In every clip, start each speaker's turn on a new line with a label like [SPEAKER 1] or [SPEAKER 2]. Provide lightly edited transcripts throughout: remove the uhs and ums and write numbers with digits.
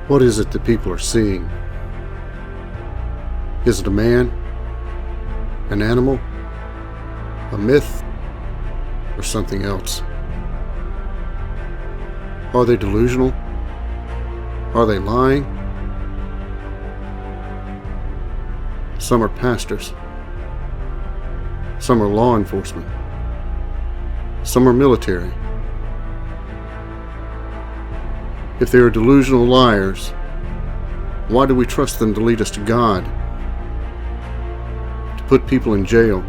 [SPEAKER 1] What is it that people are seeing? Is it a man? An animal? A myth? Or something else? Are they delusional? Are they lying? Some are pastors. Some are law enforcement. Some are military. If they are delusional liars, why do we trust them to lead us to God? To put people in jail?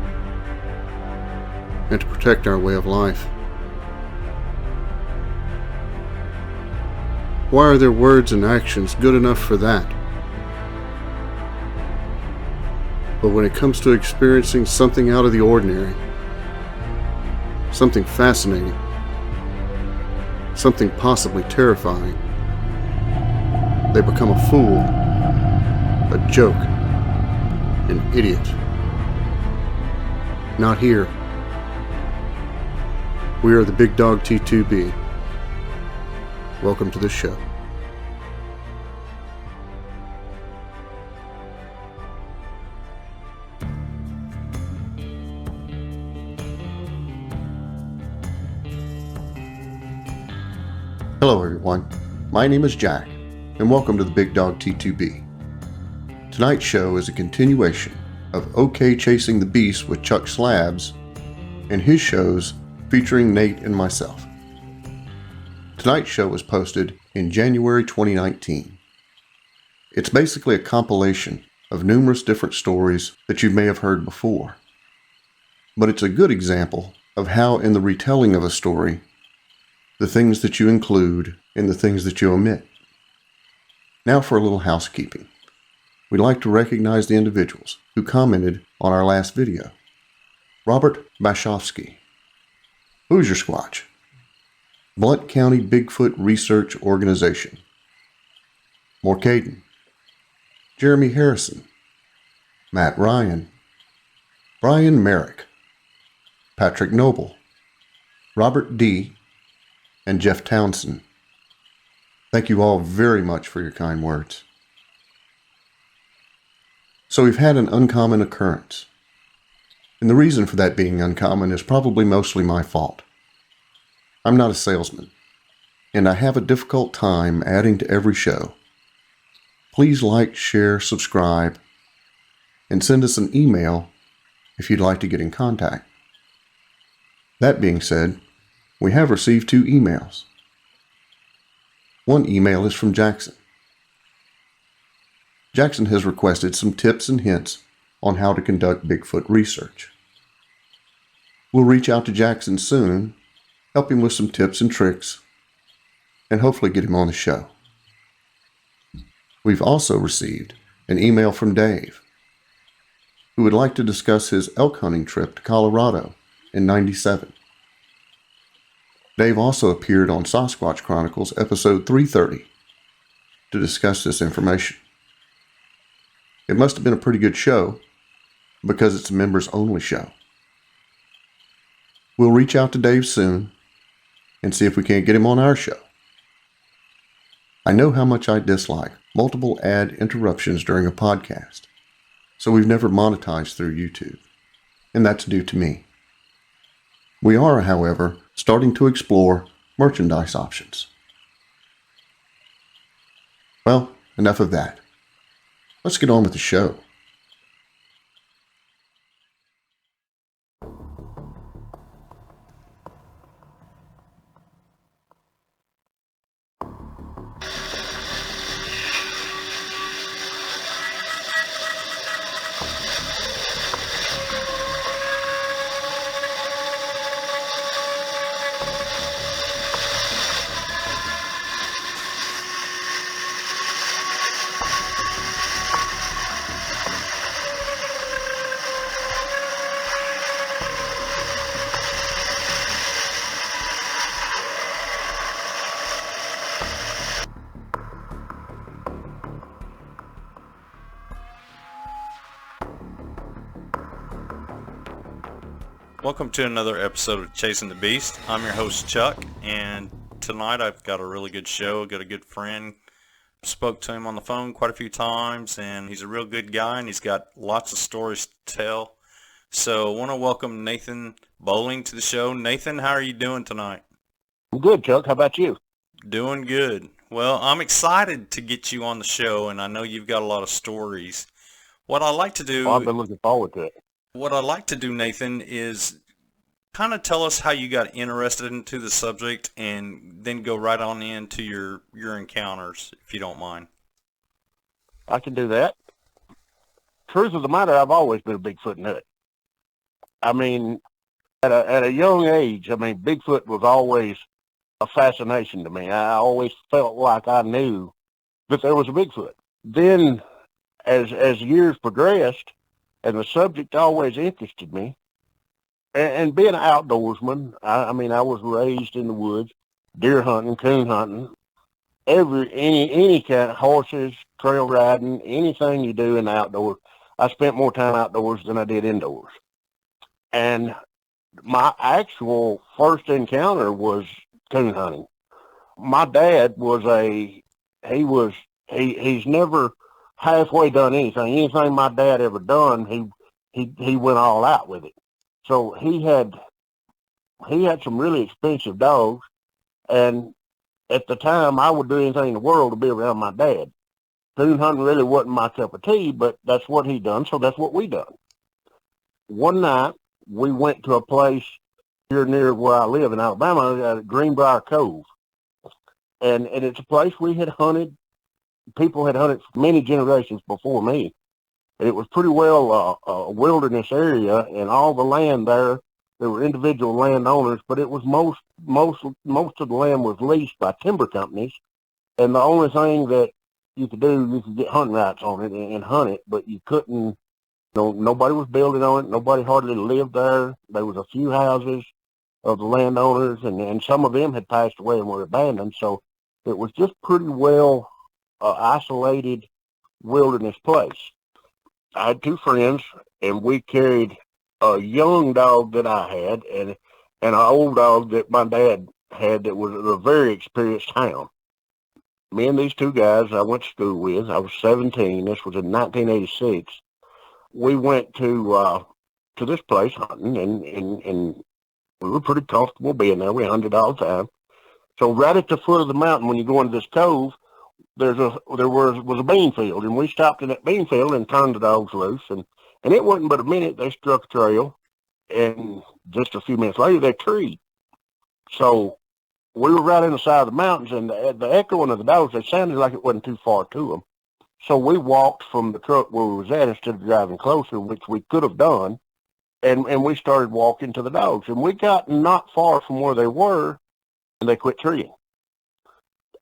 [SPEAKER 1] And to protect our way of life? Why are their words and actions good enough for that? But when it comes to experiencing something out of the ordinary, something fascinating, something possibly terrifying, they become a fool, a joke, an idiot. Not here. We are the Big Dog T2B. Welcome to the show. Hello everyone, my name is Jack, and welcome to the Big Dog T2B. Tonight's show is a continuation of OK Chasing the Beast with Chuck Slabs and his shows featuring Nate and myself. Tonight's show was posted in January 2019. It's basically a compilation of numerous different stories that you may have heard before. But it's a good example of how in the retelling of a story, the things that you include and the things that you omit. Now for a little housekeeping. We'd like to recognize the individuals who commented on our last video. Robert Bashofsky, Hoosier Squatch, Blount County Bigfoot Research Organization, Morcaden, Jeremy Harrison, Matt Ryan, Brian Merrick, Patrick Noble, Robert D., and Jeff Townsend. Thank you all very much for your kind words. So we've had an uncommon occurrence. And the reason for that being uncommon is probably mostly my fault. I'm not a salesman, and I have a difficult time adding to every show. Please like, share, subscribe, and send us an email if you'd like to get in contact. That being said, we have received 2 emails. One email is from Jackson. Jackson has requested some tips and hints on how to conduct Bigfoot research. We'll reach out to Jackson soon, help him with some tips and tricks, and hopefully get him on the show. We've also received an email from Dave, who would like to discuss his elk hunting trip to Colorado in '97. Dave also appeared on Sasquatch Chronicles episode 330 to discuss this information. It must have been a pretty good show because it's a members-only show. We'll reach out to Dave soon and see if we can't get him on our show. I know how much I dislike multiple ad interruptions during a podcast, so we've never monetized through YouTube, and that's due to me. We are, however, starting to explore merchandise options. Well, enough of that. Let's get on with the show.
[SPEAKER 2] Welcome to another episode of Chasing the Beast. I'm your host Chuck, and tonight I've got a really good show. I've got a good friend, spoke to him on the phone quite a few times, and he's a real good guy, and he's got lots of stories to tell. So I want to welcome Nathan Bowling to the show. Nathan, how are you doing tonight?
[SPEAKER 3] I'm good, Chuck. How about you?
[SPEAKER 2] Doing good. Well, I'm excited to get you on the show, and I know you've got a lot of stories. What I like to
[SPEAKER 3] Well, I've
[SPEAKER 2] do,
[SPEAKER 3] been looking forward to it.
[SPEAKER 2] what I like to do, Nathan, is kind of tell us how you got interested into the subject, and then go right on into your encounters, if you don't mind.
[SPEAKER 3] I can do that. Truth of the matter, I've always been a Bigfoot nut. I mean, at a young age, Bigfoot was always a fascination to me. I always felt like I knew that there was a Bigfoot. Then, as years progressed, and the subject always interested me, and being an outdoorsman, I was raised in the woods, deer hunting, coon hunting, any kind of horses, trail riding, anything you do in the outdoors. I spent more time outdoors than I did indoors. And my actual first encounter was coon hunting. My dad he's never halfway done anything. Anything my dad ever done, he went all out with it. So he had some really expensive dogs, and at the time I would do anything in the world to be around my dad. Coon hunting really wasn't my cup of tea, but that's what he done, so that's what we done. One night we went to a place here near where I live in Alabama, Greenbrier Cove, and it's a place we had hunted. People had hunted for many generations before me. It was pretty well a wilderness area, and all the land there were individual landowners, but it was most of the land was leased by timber companies, and the only thing that you could do, you could get hunting rights on it and hunt it, but you couldn't. Nobody was building on it. Nobody hardly lived there. There was a few houses of the landowners, and some of them had passed away and were abandoned. So it was just pretty well isolated wilderness place. I had two friends, and we carried a young dog that I had and an old dog that my dad had that was a very experienced hound. Me and these two guys I went to school with, I was 17. This was in 1986. We went to this place hunting, and we were pretty comfortable being there. We hunted all the time. So right at the foot of the mountain, when you go into this cove, there was a bean field, and we stopped in that bean field and turned the dogs loose, and it wasn't but a minute they struck a trail, and just a few minutes later they treed. So we were right in the side of the mountains, and the echoing of the dogs, they sounded like it wasn't too far to them. So we walked from the truck where we was at instead of driving closer, which we could have done, and we started walking to the dogs, and we got not far from where they were, and they quit treeing.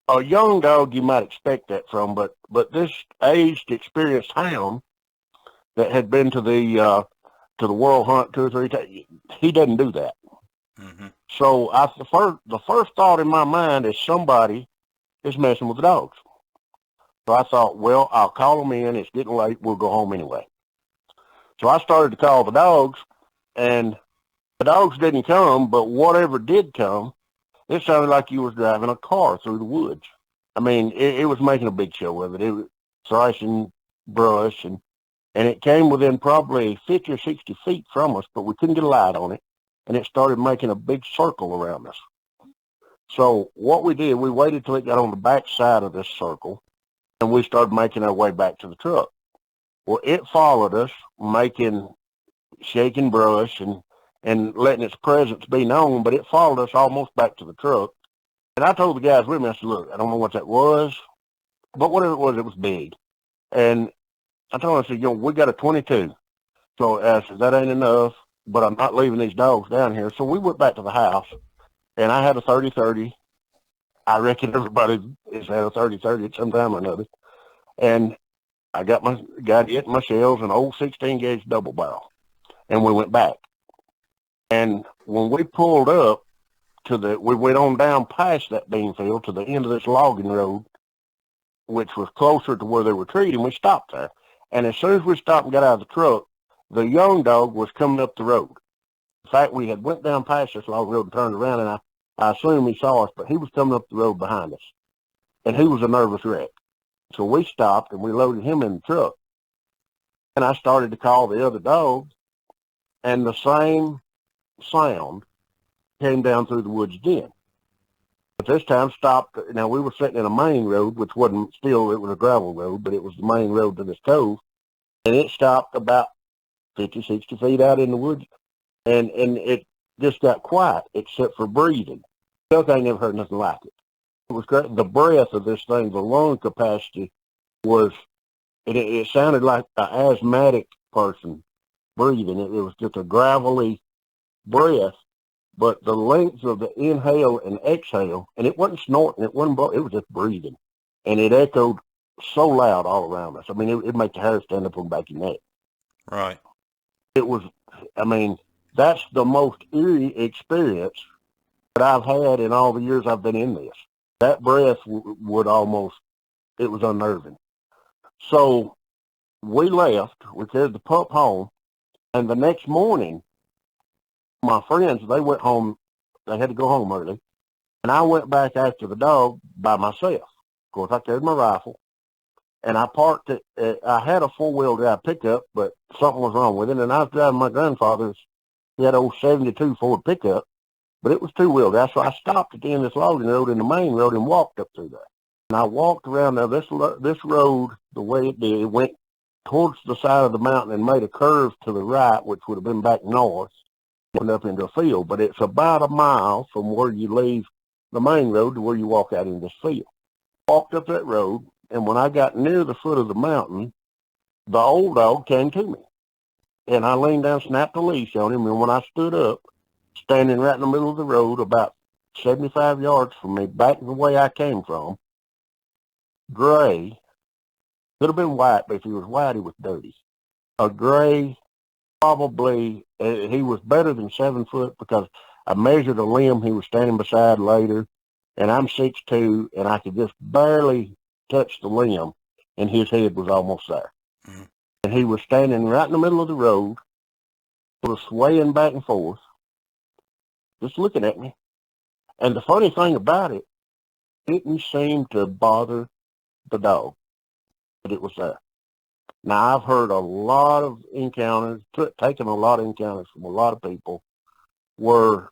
[SPEAKER 3] A young dog, you might expect that from, but this aged, experienced hound that had been to the world hunt 2 or 3 times, he doesn't do that.
[SPEAKER 2] Mm-hmm.
[SPEAKER 3] So the first thought in my mind is somebody is messing with the dogs. So I thought, well, I'll call them in. It's getting late. We'll go home anyway. So I started to call the dogs, and the dogs didn't come, but whatever did come, it sounded like you was driving a car through the woods. It was making a big show of it. It was thrashing brush, and it came within probably 50 or 60 feet from us, but we couldn't get a light on it, and it started making a big circle around us. So what we did, we waited till it got on the back side of this circle, and we started making our way back to the truck. Well, it followed us, shaking brush and letting its presence be known, but it followed us almost back to the truck. And I told the guys with me, I said, look, I don't know what that was, but whatever it was big. And I told them, I said, we got a 22. So I said, that ain't enough, but I'm not leaving these dogs down here. So we went back to the house, and I had a 30-30. I reckon everybody has had a 30-30 at some time or another. And I got it in my shells, an old 16-gauge double barrel, and we went back. And when we pulled up we went on down past that bean field to the end of this logging road, which was closer to where they were treating, we stopped there. And as soon as we stopped and got out of the truck, the young dog was coming up the road. In fact, we had went down past this log road and turned around, and I assumed he saw us, but he was coming up the road behind us. And he was a nervous wreck. So we stopped and we loaded him in the truck. And I started to call the other dogs, and the same sound came down through the woods again. But this time stopped. Now, we were sitting in a main road, which wasn't still, it was a gravel road, but it was the main road to this cove. And it stopped about 50, 60 feet out in the woods. And it just got quiet, except for breathing. Still, I never heard nothing like it. It was great. The breath of this thing, the lung capacity was, it sounded like an asthmatic person breathing. It was just a gravelly breath, but the length of the inhale and exhale, and it wasn't snorting, it was just breathing. And it echoed so loud all around us. I mean, it'd make the hair stand up on the back of your neck.
[SPEAKER 2] Right.
[SPEAKER 3] It was, I mean, that's the most eerie experience that I've had in all the years I've been in this. That breath would almost, it was unnerving. So we left, we carried the pup home, and the next morning, my friends, they went home, they had to go home early, and I went back after the dog by myself. Of course, I carried my rifle, and I parked it. I had a four-wheel drive pickup, but something was wrong with it, and I was driving my grandfather's, he had an old 72 Ford pickup, but it was two-wheel drive, so I stopped at the end of this logging road in the main road and walked up through there. And I walked around now. This road, the way it did, it went towards the side of the mountain and made a curve to the right, which would have been back north, went up into a field. But it's about a mile from where you leave the main road to where you walk out in this field. Walked up that road, and when I got near the foot of the mountain, the old dog came to me. And I leaned down, snapped the leash on him, and when I stood up, standing right in the middle of the road, about 75 yards from me, back the way I came from, gray, could have been white, but if he was white, he was dirty. A gray, probably, he was better than 7 foot because I measured a limb he was standing beside later, and I'm 6'2", and I could just barely touch the limb, and his head was almost there.
[SPEAKER 2] Mm.
[SPEAKER 3] And he was standing right in the middle of the road, was swaying back and forth, just looking at me. And the funny thing about it, didn't seem to bother the dog, but it was there. Now, I've heard a lot of encounters, taken a lot of encounters from a lot of people where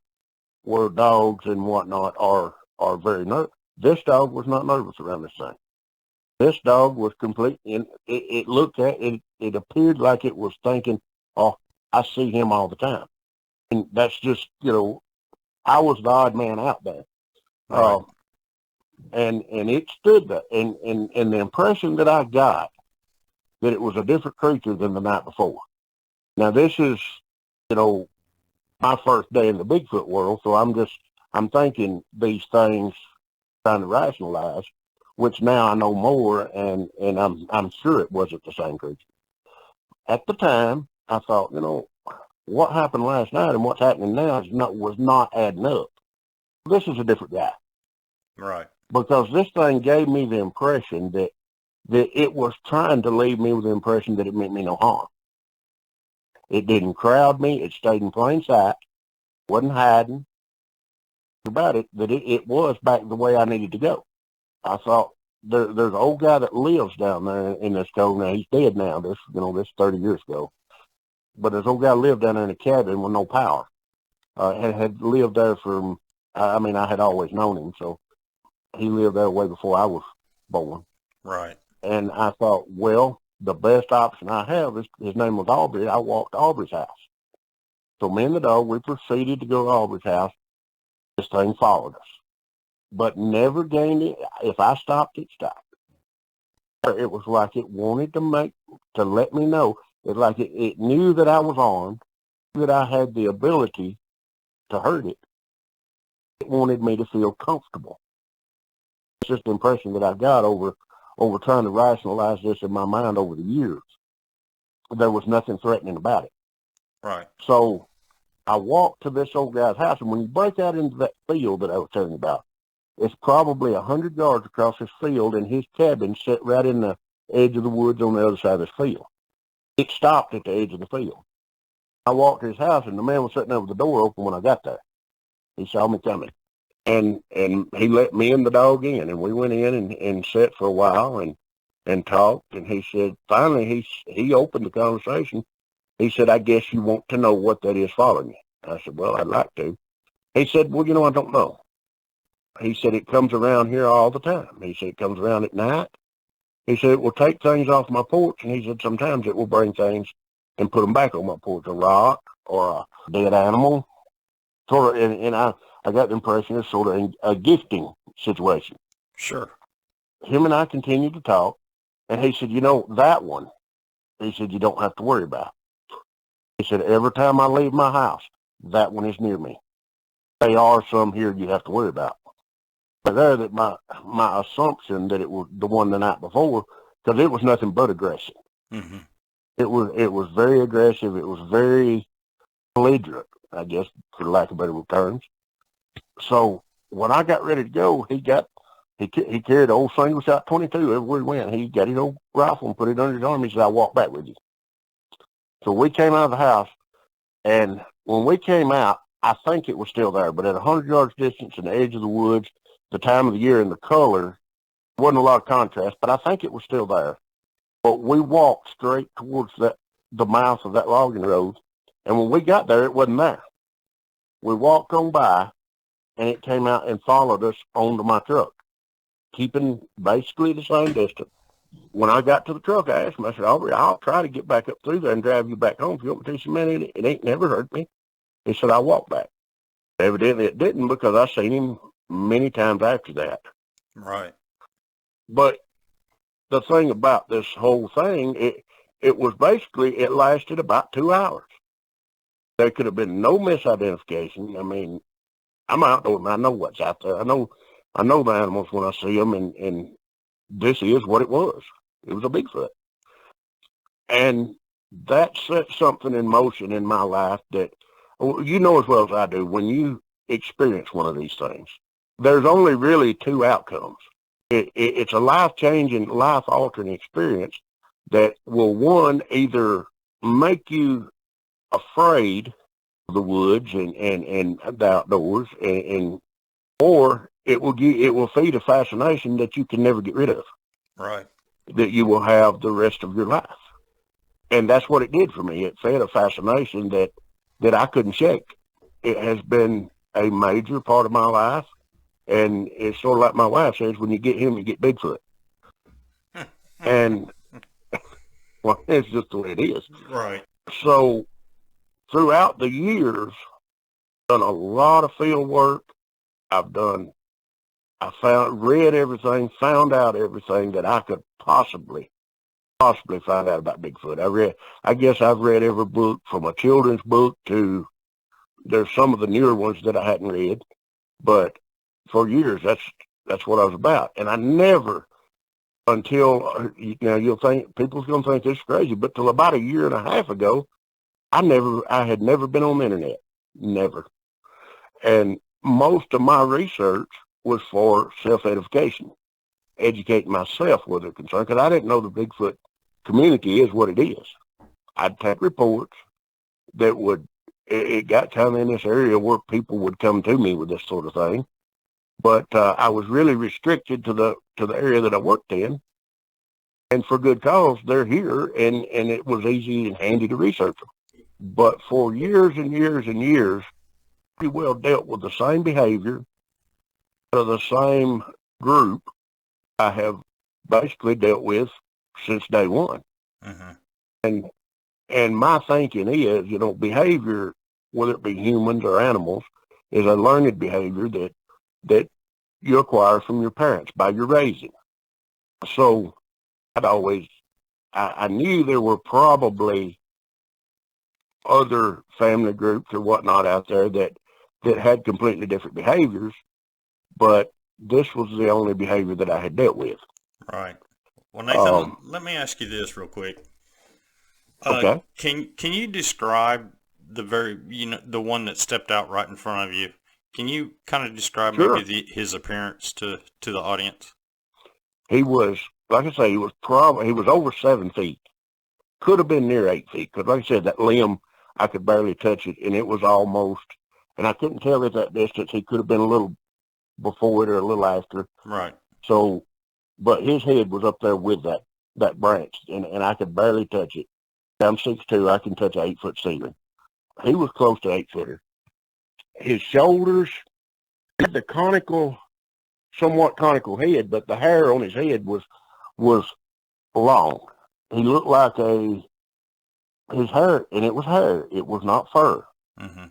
[SPEAKER 3] dogs and whatnot are very nervous. This dog was not nervous around this thing. This dog was completely, and it looked at it, it appeared like it was thinking, oh, I see him all the time. And that's just, I was the odd man out there.
[SPEAKER 2] Right.
[SPEAKER 3] And it stood there. And the impression that I got, that it was a different creature than the night before. Now, this is, my first day in the Bigfoot world, so I'm thinking these things, trying to rationalize, which now I know more, and I'm sure it wasn't the same creature. At the time, I thought, what happened last night and what's happening now was not adding up. This is a different guy.
[SPEAKER 2] Right.
[SPEAKER 3] Because this thing gave me the impression that it was trying to leave me with the impression that it meant me no harm. It didn't crowd me. It stayed in plain sight. Wasn't hiding about it, that it was back the way I needed to go. I thought, there's an old guy that lives down there in this cove. Now, he's dead now. This 30 years ago. But this old guy lived down there in a cabin with no power. Had lived there I had always known him, so he lived there way before I was born.
[SPEAKER 2] Right.
[SPEAKER 3] And I thought, well, the best option I have is, his name was Aubrey. I walked to Aubrey's house. So me and the dog, we proceeded to go to Aubrey's house. This thing followed us, but never gained it. If I stopped, it stopped. It was like it wanted to let me know. It's like it knew that I was armed, that I had the ability to hurt it. It wanted me to feel comfortable. It's just the impression that I got over trying to rationalize this in my mind over the years. There was nothing threatening about it.
[SPEAKER 2] Right.
[SPEAKER 3] So I walked to this old guy's house, and when you break out into that field that I was telling you about, it's probably 100 yards across this field, and his cabin set right in the edge of the woods on the other side of this field. It stopped at the edge of the field. I walked to his house, and the man was sitting over the door open when I got there. He saw me coming, and he let me and the dog in, and we went in and sat for a while, and and talked, and he said, finally, he opened the conversation. He said, I guess you want to know what that is following you. I said, well, I'd like to. He said, well, I don't know. He said, it comes around here all the time. He said, it comes around at night. He said, it will take things off my porch, and he said, sometimes it will bring things and put them back on my porch, a rock or a dead animal. Sort of, and I got the impression it's sort of a gifting situation.
[SPEAKER 2] Sure.
[SPEAKER 3] Him and I continued to talk, and he said, that one, he said, you don't have to worry about. He said, every time I leave my house, that one is near me. There are some here you have to worry about. But there, that my assumption that it was the one the night before, because it was nothing but aggression.
[SPEAKER 2] Mm-hmm.
[SPEAKER 3] It was very aggressive. It was very belligerent, I guess, for lack of better terms. So when I got ready to go, he carried an old single shot 22 everywhere he went. He got his old rifle and put it under his arm. He said, I'll walk back with you. So we came out of the house, and when we came out, I think it was still there, but at 100 yards distance in the edge of the woods, the time of the year and the color, wasn't a lot of contrast, but I think it was still there. But we walked straight towards the mouth of that logging road, and when we got there, it wasn't there. We walked on by, and it came out and followed us onto my truck, keeping basically the same distance. When I got to the truck, I asked him, I said, Aubrey, I'll try to get back up through there and drive you back home if you want me to. He said, man, it ain't never hurt me. He said, I'll walk back. Evidently it didn't, because I seen him many times after that.
[SPEAKER 2] Right.
[SPEAKER 3] But the thing about this whole thing, it was basically, it lasted about 2 hours. There could have been no misidentification. I mean, I'm outdoor, and I know what's out there. I know the animals when I see them, and this is what it was. It was a Bigfoot. And that set something in motion in my life that, you know as well as I do, when you experience one of these things, there's only really two outcomes. It's a life-changing, life-altering experience that will, one, either make you afraid of the woods and the outdoors, or it will feed a fascination that you can never get rid of.
[SPEAKER 2] Right.
[SPEAKER 3] That you will have the rest of your life. And that's what it did for me. It fed a fascination that I couldn't shake. It has been a major part of my life. And it's sort of like my wife says, when you get him, you get Bigfoot. And, well, it's just the way it is.
[SPEAKER 2] Right.
[SPEAKER 3] So throughout the years, I've done a lot of field work. Read everything, found out everything that I could possibly find out about Bigfoot. I guess I've read every book from a children's book to, there's some of the newer ones that I hadn't read, but for years, that's what I was about. And I never, until, you'll think, people's going to think this is crazy, but till about a year and a half ago, I had never been on the internet. Never. And most of my research was for self-edification, educating myself where they're concerned, because I didn't know the Bigfoot community is what it is. I'd take reports that it got kind of in this area where people would come to me with this sort of thing. But I was really restricted to the area that I worked in, and for good cause. They're here, and it was easy and handy to research them. But for years and years and years, pretty well dealt with the same behavior out of the same group I have basically dealt with since day one. Mm-hmm. And my thinking is, behavior, whether it be humans or animals, is a learned behavior that you acquire from your parents by your raising. So I knew there were probably other family groups or whatnot out there that had completely different behaviors, but this was the only behavior that I had dealt with.
[SPEAKER 2] Right. Well, Nathan, let me ask you this real quick.
[SPEAKER 3] Okay.
[SPEAKER 2] Can you describe the one that stepped out right in front of you? Can you kind of describe
[SPEAKER 3] Sure.
[SPEAKER 2] maybe his appearance to the audience?
[SPEAKER 3] He was, like I say, he was over 7 feet. Could have been near 8 feet, because like I said, that limb, I could barely touch it, and it was almost, and I couldn't tell at that distance. He could have been a little before it or a little after.
[SPEAKER 2] Right.
[SPEAKER 3] So, but his head was up there with that that branch, and I could barely touch it. I'm 6'2", I can touch an 8-foot ceiling. He was close to 8-footer. His shoulders had the somewhat conical head, but the hair on his head was long. He looked like his hair, and it was hair. It was not fur.
[SPEAKER 2] Mm-hmm.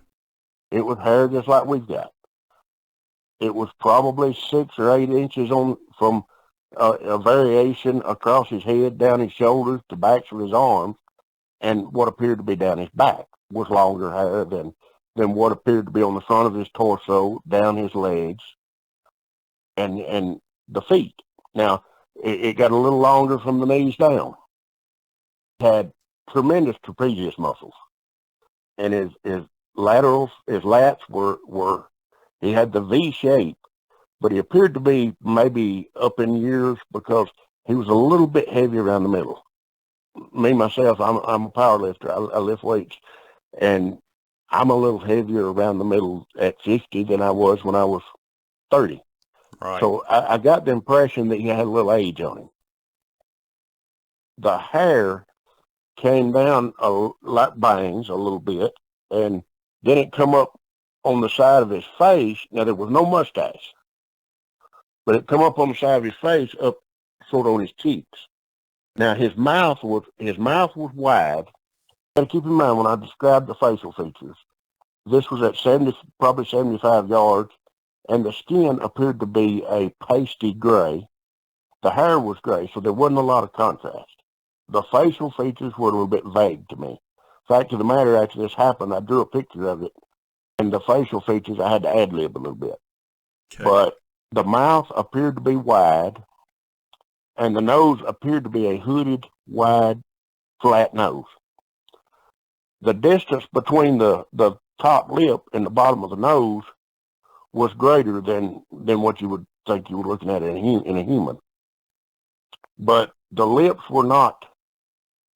[SPEAKER 3] It was hair just like we've got. It was probably 6 or 8 inches from a variation across his head, down his shoulders, the backs of his arms, and what appeared to be down his back was longer hair than what appeared to be on the front of his torso, down his legs, and the feet. Now, it got a little longer from the knees down. He had tremendous trapezius muscles, and his lats were he had the V shape, but he appeared to be maybe up in years because he was a little bit heavy around the middle. Me, myself, I'm a power lifter. I lift weights, and I'm a little heavier around the middle at 50 than I was when I was 30.
[SPEAKER 2] Right.
[SPEAKER 3] So I got the impression that he had a little age on him. The hair came down like bangs a little bit, and then it come up on the side of his face. Now, there was no mustache, but it come up on the side of his face, up sort of on his cheeks. Now, his mouth was wide. Got to keep in mind when I described the facial features, this was at probably 75 yards, and the skin appeared to be a pasty gray. The hair was gray, so there wasn't a lot of contrast. The facial features were a little bit vague to me. Fact of the matter, after this happened, I drew a picture of it, and the facial features I had to ad-lib a little bit.
[SPEAKER 2] Okay.
[SPEAKER 3] But the mouth appeared to be wide, and the nose appeared to be a hooded, wide, flat nose. The distance between the top lip and the bottom of the nose was greater than what you would think you were looking at in a human. But the lips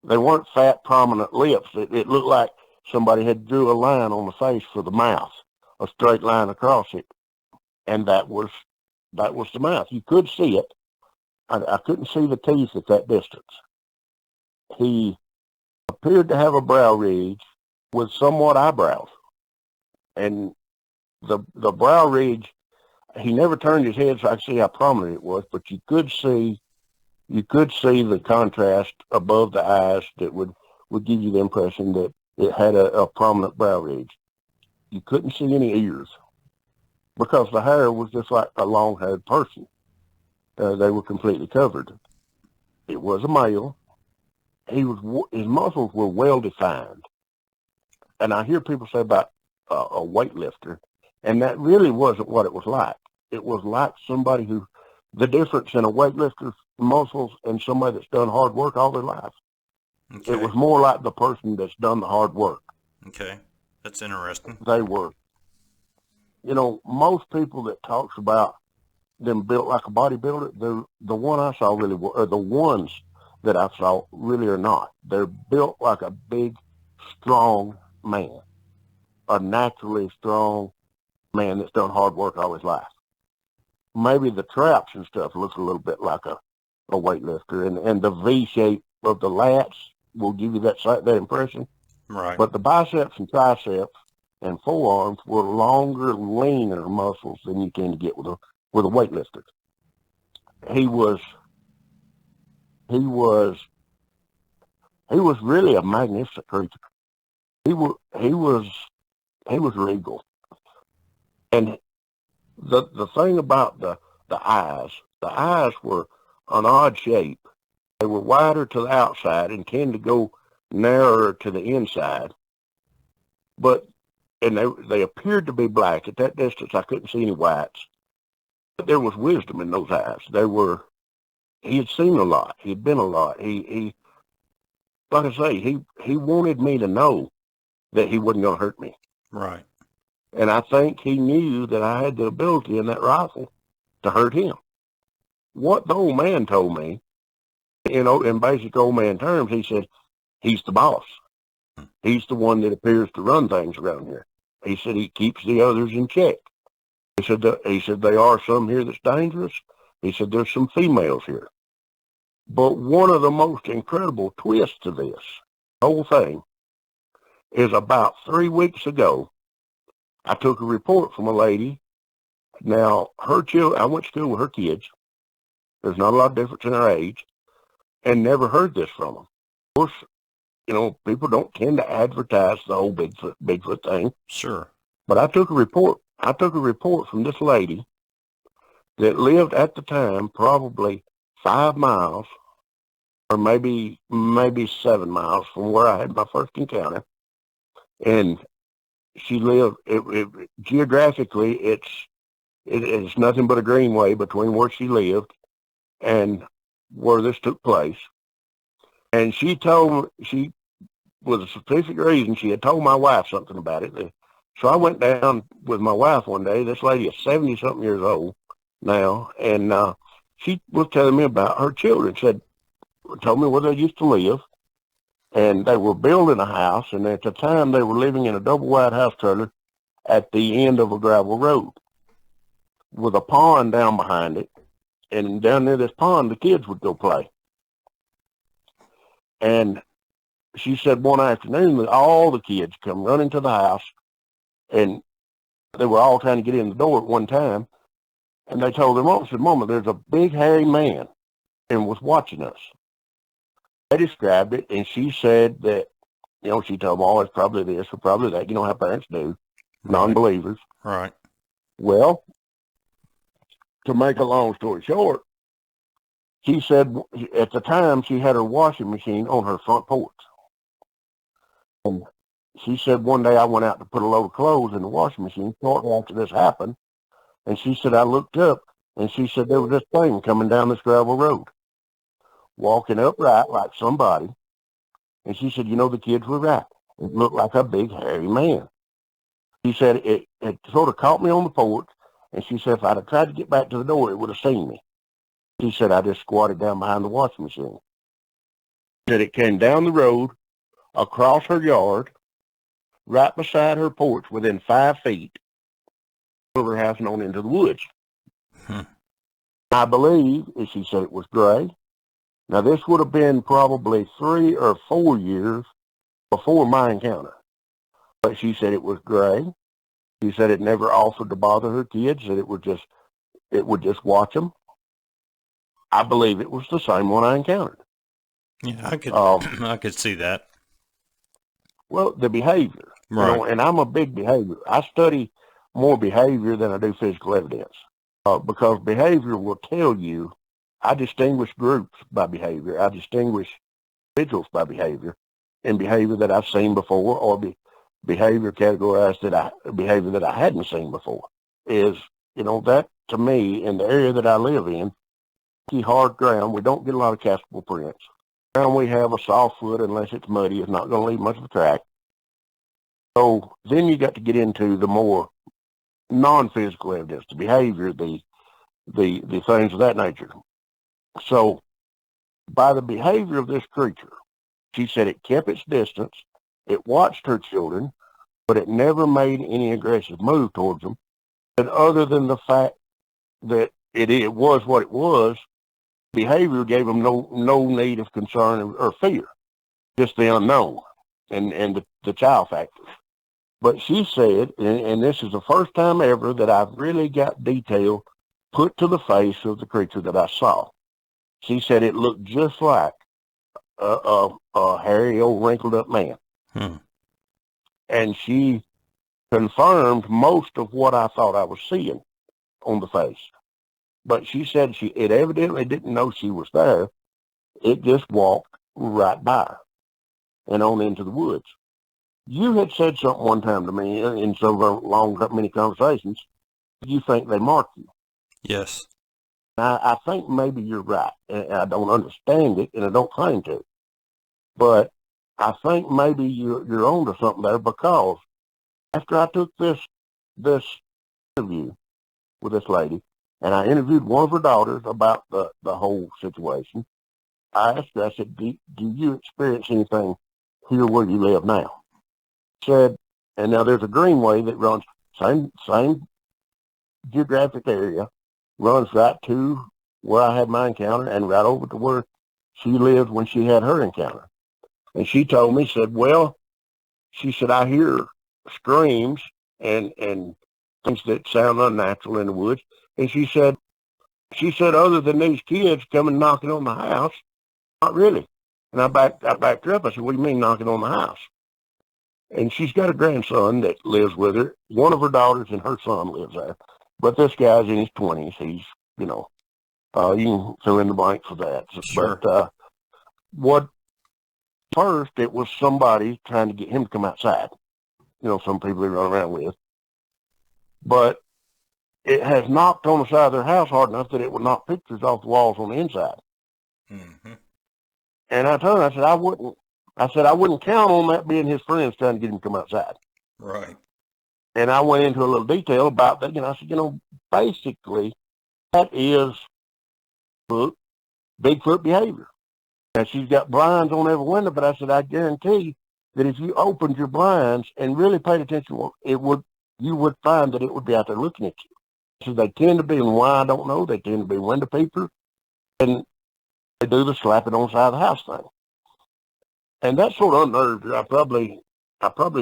[SPEAKER 3] they weren't fat, prominent lips. It looked like somebody had drew a line on the face for the mouth, a straight line across it, and that was the mouth. You could see it. I couldn't see the teeth at that distance. He appeared to have a brow ridge with somewhat eyebrows, and the brow ridge, he never turned his head so I could see how prominent it was, but you could see the contrast above the eyes that would give you the impression that it had a prominent brow ridge. You couldn't see any ears because the hair was just like a long-haired person. They were completely covered. It was a male. His muscles were well defined, and I hear people say about a weightlifter, and that really wasn't what it was like. It was like somebody the difference in a weightlifter's muscles and somebody that's done hard work all their life.
[SPEAKER 2] Okay.
[SPEAKER 3] It was more like the person that's done the hard work.
[SPEAKER 2] Okay, that's interesting.
[SPEAKER 3] They were. Most people that talks about them built like a bodybuilder, the one I saw really were, or the ones that I saw really are not. They're built like a big, strong man, a naturally strong man that's done hard work all his life. Maybe the traps and stuff look a little bit like a weightlifter, and the V shape of the lats will give you that impression.
[SPEAKER 2] Right.
[SPEAKER 3] But the biceps and triceps and forearms were longer, leaner muscles than you tend to get with a weightlifter. He was really a magnificent creature. He was regal. And the thing about the eyes were an odd shape. They were wider to the outside and tend to go narrower to the inside. And they appeared to be black. At that distance, I couldn't see any whites. But there was wisdom in those eyes. He had seen a lot. He had been a lot. He like I say, he wanted me to know that he wasn't going to hurt me.
[SPEAKER 2] Right.
[SPEAKER 3] And I think he knew that I had the ability in that rifle to hurt him. What the old man told me, in basic old man terms, he said, he's the boss. He's the one that appears to run things around here. He said he keeps the others in check. He said there are some here that's dangerous. He said there's some females here. But one of the most incredible twists to this whole thing is about 3 weeks ago, I took a report from a lady. Now, her children, I went to school with her kids. There's not a lot of difference in our age, and never heard this from them. Of course, people don't tend to advertise the whole Bigfoot thing.
[SPEAKER 2] Sure.
[SPEAKER 3] But I took a report. I took a report from this lady that lived at the time probably 5 miles or maybe 7 miles from where I had my first encounter. And she lived, geographically, it's nothing but a greenway between where she lived and where this took place. And she with a specific reason, she had told my wife something about it. So I went down with my wife one day. This lady is 70-something years old now, and she was telling me about her children. Told me where they used to live, and they were building a house, and at the time they were living in a double-wide house trailer at the end of a gravel road with a pond down behind it, and down near this pond the kids would go play. And she said one afternoon that all the kids come running to the house, and they were all trying to get in the door at one time, and they told their mom, said, "Mama, there's a big hairy man and was watching us." They described it, and she said that, she told them, "Oh, it's probably this or probably that." You know how parents do, non-believers.
[SPEAKER 2] Right.
[SPEAKER 3] Well, to make a long story short, she said at the time she had her washing machine on her front porch. And she said one day I went out to put a load of clothes in the washing machine shortly after this happened. And she said I looked up, and she said there was this thing coming down this gravel road, walking upright like somebody. And she said, the kids were right. It looked like a big hairy man. She said it sort of caught me on the porch, and she said if I'd have tried to get back to the door, it would have seen me. She said I just squatted down behind the washing machine. She said it came down the road, across her yard, right beside her porch, within 5 feet of her house and on into the woods. I believe, as she said, it was gray. Now, this would have been probably 3 or 4 years before my encounter. But she said it was gray. She said it never offered to bother her kids, that it would just watch them. I believe it was the same one I encountered.
[SPEAKER 2] Yeah, I could see that.
[SPEAKER 3] Well, the behavior.
[SPEAKER 2] Right.
[SPEAKER 3] And I'm a big behavior. I study more behavior than I do physical evidence. Because behavior will tell you, I distinguish groups by behavior. I distinguish individuals by behavior, and behavior that I've seen before, or behavior categorized behavior that I hadn't seen before. Is, that to me, in the area that I live in, hard ground, we don't get a lot of castable prints. Ground we have, a soft foot, unless it's muddy, is not going to leave much of a track. So then you got to get into the more non-physical evidence, the behavior, the things of that nature. So by the behavior of this creature, she said it kept its distance, it watched her children, but it never made any aggressive move towards them. And other than the fact that it was what it was, behavior gave them no need of concern or fear, just the unknown and the child factor. But she said, and this is the first time ever that I've really got detail put to the face of the creature that I saw. She said it looked just like a hairy old wrinkled up man. And she confirmed most of what I thought I was seeing on the face. But she said it evidently didn't know she was there. It just walked right by her and on into the woods. You had said something one time to me in some of our many conversations. You think they mark you.
[SPEAKER 2] Yes.
[SPEAKER 3] I think maybe you're right. I don't understand it, and I don't claim to. But I think maybe you're onto something there, because after I took this interview with this lady, and I interviewed one of her daughters about the whole situation, I asked her, I said, do you experience anything here where you live now? She said, and now there's a greenway that runs, same geographic area, runs right to where I had my encounter and right over to where she lived when she had her encounter. And she told me, said, well, she said, I hear screams and things that sound unnatural in the woods. And she said, other than these kids coming knocking on the house, not really. And I backed her up. I said, what do you mean knocking on the house? And she's got a grandson that lives with her. One of her daughters and her son lives there. But this guy's in his 20s. He's, you can fill in the blank for that.
[SPEAKER 2] Sure.
[SPEAKER 3] But first, it was somebody trying to get him to come outside. Some people he run around with. But it has knocked on the side of their house hard enough that it would knock pictures off the walls on the inside.
[SPEAKER 2] Mm-hmm.
[SPEAKER 3] And I told him, I said, I wouldn't count on that being his friends trying to get him to come outside.
[SPEAKER 2] Right.
[SPEAKER 3] And I went into a little detail about that. I said, basically, that is Bigfoot behavior. Now, she's got blinds on every window, but I said, I guarantee that if you opened your blinds and really paid attention, you would find that it would be out there looking at you. So they tend to be, and why I don't know, they tend to be window peepers, and they do the slap it on the side of the house thing. And that sort of unnerved her. I probably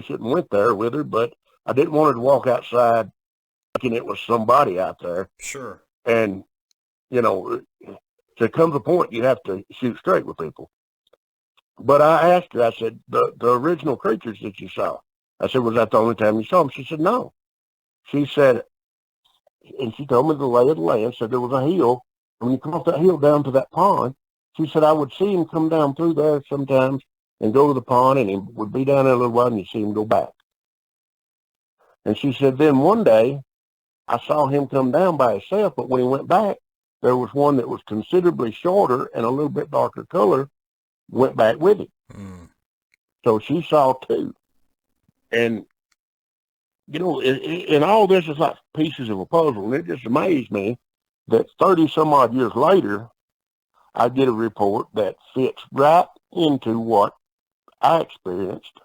[SPEAKER 3] shouldn't went there with her, but I didn't want her to walk outside thinking it was somebody out there.
[SPEAKER 2] Sure.
[SPEAKER 3] And, there comes a point you have to shoot straight with people. But I asked her, I said, the original creatures that you saw, I said, was that the only time you saw them? She said, no. She said, and she told me the lay of the land, said there was a hill. And when you come off that hill down to that pond, she said, I would see him come down through there sometimes and go to the pond, and he would be down there a little while, and you see him go back. And she said, then one day, I saw him come down by himself, but when he went back, there was one that was considerably shorter and a little bit darker color, went back with him.
[SPEAKER 2] Mm.
[SPEAKER 3] So she saw two. And, and all this is like pieces of a puzzle, and it just amazed me that 30-some-odd years later, I get a report that fits right into what I experienced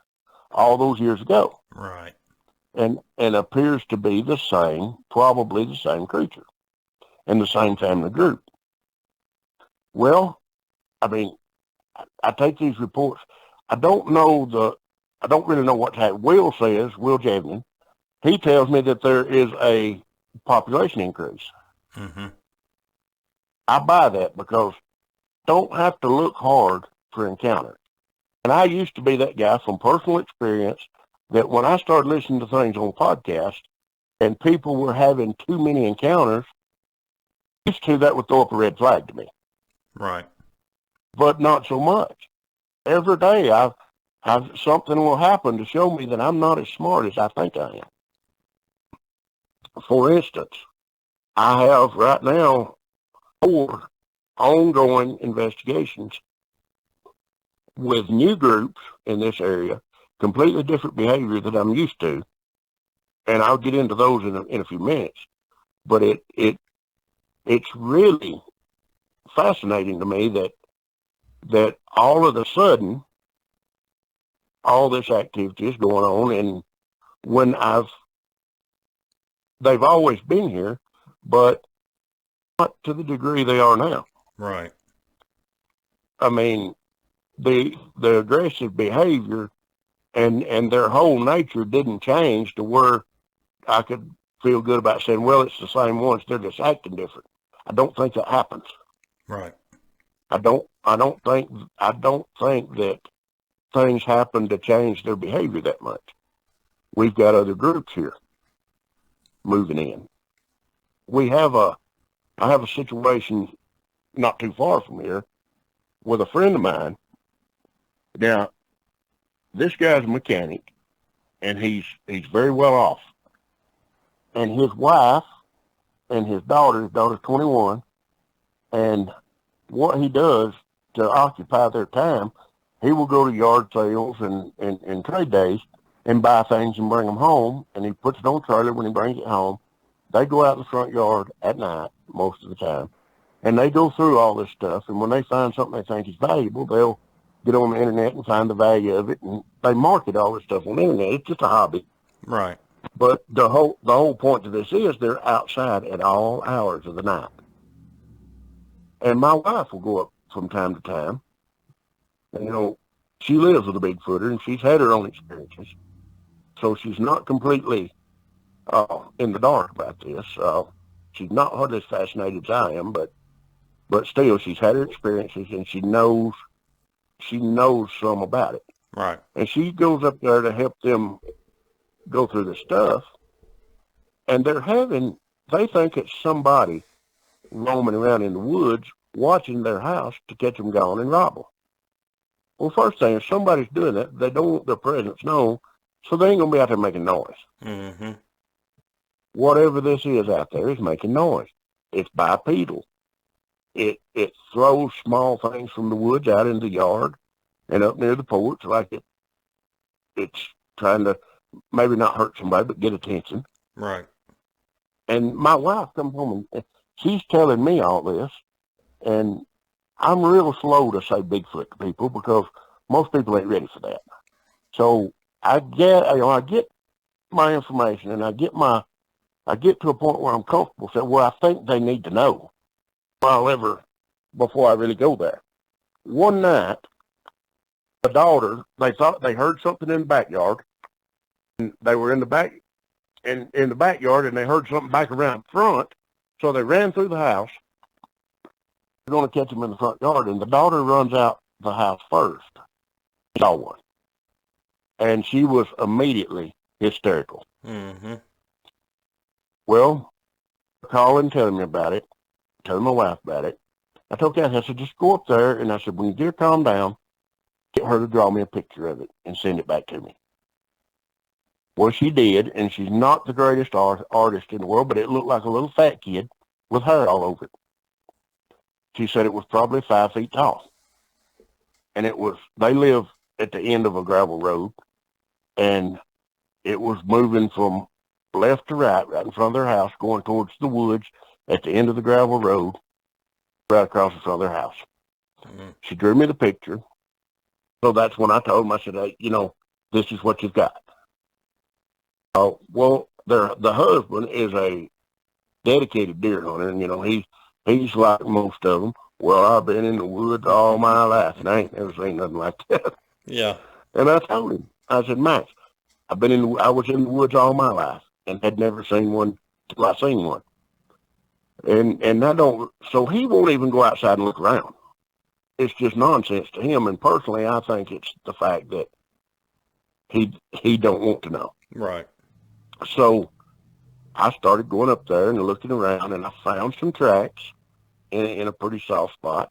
[SPEAKER 3] all those years ago.
[SPEAKER 2] Right.
[SPEAKER 3] And appears to be the same, probably the same creature and the same family group. Well, I take these reports. I don't really know what to have. Will Javnin, he tells me that there is a population increase.
[SPEAKER 2] Mm-hmm.
[SPEAKER 3] I buy that because don't have to look hard for encounters. And I used to be that guy from personal experience that when I started listening to things on podcasts and people were having too many encounters, that would throw up a red flag to me.
[SPEAKER 2] Right.
[SPEAKER 3] But not so much. Every day I've something will happen to show me that I'm not as smart as I think I am. For instance, I have right now 4 ongoing investigations with new groups in this area, completely different behavior that I'm used to, and I'll get into those in a few minutes. But it's really fascinating to me that all of a sudden all this activity is going on, and when they've always been here, but not to the degree they are now.
[SPEAKER 2] Right.
[SPEAKER 3] The aggressive behavior and their whole nature didn't change to where I could feel good about saying, well, it's the same ones, they're just acting different. I don't think that happens.
[SPEAKER 2] Right.
[SPEAKER 3] I don't think that things happen to change their behavior that much. We've got other groups here moving in. I have a situation not too far from here with a friend of mine. Now, this guy's a mechanic, and he's very well off. And his wife and his daughter's 21, and what he does to occupy their time, he will go to yard sales and trade days and buy things and bring them home, and he puts it on a trailer when he brings it home. They go out in the front yard at night most of the time, and they go through all this stuff, and when they find something they think is valuable, they'll get on the internet and find the value of it, and they market all this stuff on the internet. It's just a hobby.
[SPEAKER 2] Right.
[SPEAKER 3] But the whole point to this is they're outside at all hours of the night. And my wife will go up from time to time. And, she lives with a Bigfooter, and she's had her own experiences. So she's not completely in the dark about this. She's not hardly as fascinated as I am, but still, she's had her experiences, and she knows some about it.
[SPEAKER 2] Right.
[SPEAKER 3] And she goes up there to help them go through the stuff, and they think it's somebody roaming around in the woods watching their house to catch them gone and rob them. Well, first thing, if somebody's doing that, they don't want their presence known, so they ain't going to be out there making noise.
[SPEAKER 2] Mm-hmm.
[SPEAKER 3] Whatever this is out there is making noise. It's bipedal. It throws small things from the woods out in the yard and up near the porch like it's trying to maybe not hurt somebody, but get attention.
[SPEAKER 2] Right.
[SPEAKER 3] And my wife comes home and she's telling me all this, and I'm real slow to say Bigfoot to people because most people ain't ready for that. So I get my information, and I get to a point where I'm comfortable saying, well, I think they need to know before I really go there. One night, the daughter, they thought they heard something in the backyard, and they were in the backyard, and they heard something back around front, so they ran through the house. They're going to catch them in the front yard, and the daughter runs out the house first. She saw one, and she was immediately hysterical.
[SPEAKER 2] Mm-hmm.
[SPEAKER 3] Well, calling, telling me about it, telling my wife about it. I told Kathy, I said, just go up there, and I said, when you get her calmed down, get her to draw me a picture of it and send it back to me. Well, she did, and she's not the greatest artist in the world, but it looked like a little fat kid with hair all over it. She said it was probably 5 feet tall. And they live at the end of a gravel road, and it was moving from left to right in front of their house, going towards the woods at the end of the gravel road, right across in front of their house. Mm-hmm. She drew me the picture. So that's when I told them, I said, hey, this is what you've got. Well, the husband is a dedicated deer hunter, and, he's like most of them. Well, I've been in the woods all my life, and I ain't never seen nothing like that.
[SPEAKER 2] Yeah. And
[SPEAKER 3] I told him, I said, Max, I was in the woods all my life and had never seen one till I seen one. And so he won't even go outside and look around. It's just nonsense to him. And personally, I think it's the fact that he don't want to know.
[SPEAKER 2] Right. So
[SPEAKER 3] I started going up there and looking around, and I found some tracks in a pretty soft spot,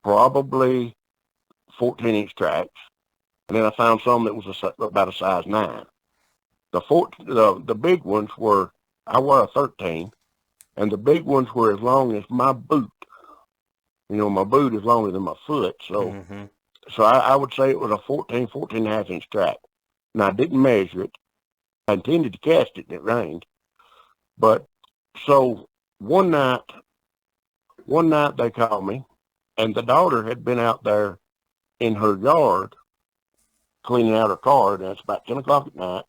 [SPEAKER 3] probably 14-inch tracks. And then I found some that was about a size 9. The big ones were, I wear a 13, and the big ones were as long as my boot. My boot is longer than my foot, so
[SPEAKER 2] mm-hmm.
[SPEAKER 3] so I would say it was a 14 and a half inch track. And I didn't measure it. I intended to cast it, and it rained. But so one night they called me, and the daughter had been out there in her yard cleaning out her car, and it's about 10 o'clock at night.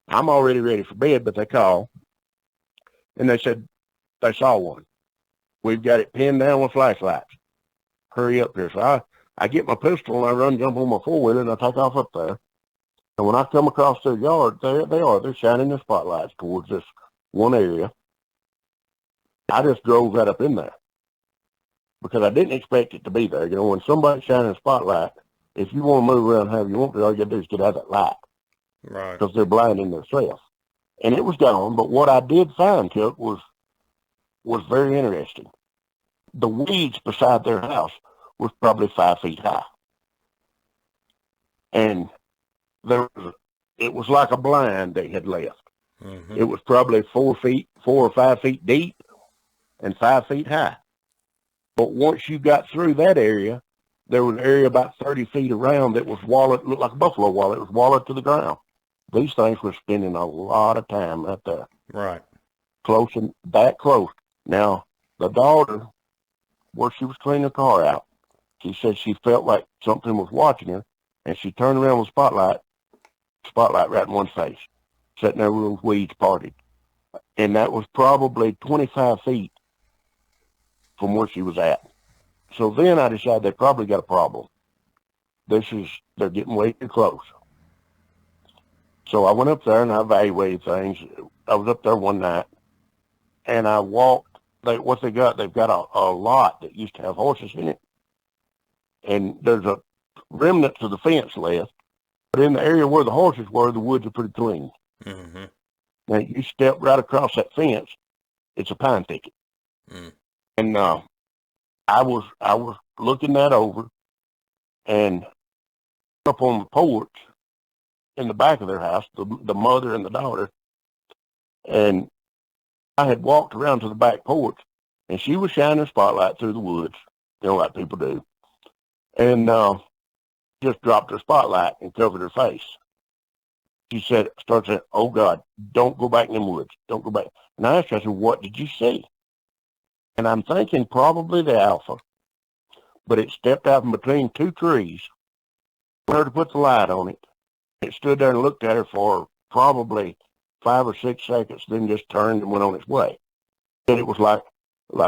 [SPEAKER 3] I'm already ready for bed, but they called, and they said they saw one. We've got it pinned down with flashlights. Hurry up here. So I get my pistol, and I jump on my four-wheeler, and I take off up there. And when I come across their yard, they're shining their spotlights towards this one area. I just drove right up in there because I didn't expect it to be there. When somebody's shining a spotlight, if you want to move around however you want to, all you got to do is get out of that light.
[SPEAKER 2] Right.
[SPEAKER 3] Because they're blinding themselves. And it was gone, but what I did find, Chuck, was very interesting. The weeds beside their house was probably 5 feet high. And it was like a blind they had left. Mm-hmm. It was probably 4 or 5 feet deep and 5 feet high. But once you got through that area, there was an area about 30 feet around that was wallowed, looked like a buffalo wall. It was wallowed to the ground. These things were spending a lot of time right there.
[SPEAKER 2] Right.
[SPEAKER 3] Close and that close. Now, the daughter, where she was cleaning the car out, she said she felt like something was watching her, and she turned around with spotlight right in one face, sitting there with those weeds parted. And that was probably 25 feet from where she was at. So then I decided they probably got a problem. They're getting way too close. So I went up there and I evaluated things. I was up there one night and I walked. They've got a lot that used to have horses in it. And there's a remnant of the fence left. But in the area where the horses were, the woods are pretty clean.
[SPEAKER 2] Mm-hmm.
[SPEAKER 3] Now you step right across that fence, it's a pine thicket.
[SPEAKER 2] Mm.
[SPEAKER 3] And I was looking that over and up on the porch in the back of their house, the mother and the daughter, and I had walked around to the back porch, and she was shining a spotlight through the woods, like people do, and just dropped her spotlight and covered her face. She started saying, "Oh God, don't go back in the woods. Don't go back." And I asked her, I said, "What did you see?" And I'm thinking probably the alpha, but it stepped out from between two trees, for her to put the light on it. It stood there and looked at her for probably 5 or 6 seconds, then just turned and went on its way. And it was like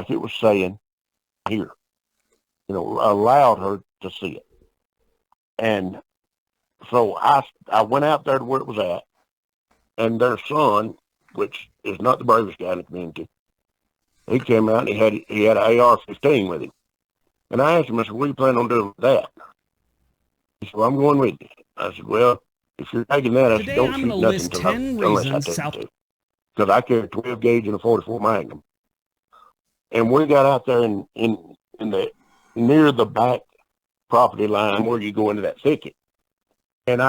[SPEAKER 3] it was saying, "Here," allowed her to see it. And so I went out there to where it was at, and their son, which is not the bravest guy in the community, he came out and he had an AR-15 with him. And I asked him, I said, "What are you planning on doing with that?" He said, "Well, I'm going with you." I said, "Well, if you're taking that," I said,
[SPEAKER 4] Today
[SPEAKER 3] "don't
[SPEAKER 4] I'm
[SPEAKER 3] shoot
[SPEAKER 4] going to
[SPEAKER 3] nothing
[SPEAKER 4] list
[SPEAKER 3] unless
[SPEAKER 4] 10
[SPEAKER 3] I
[SPEAKER 4] reasons
[SPEAKER 3] tell
[SPEAKER 4] South
[SPEAKER 3] you to." Because I carry a 12 gauge and a 44 Magnum. And we got out there in the near the back property line where you go into that thicket. And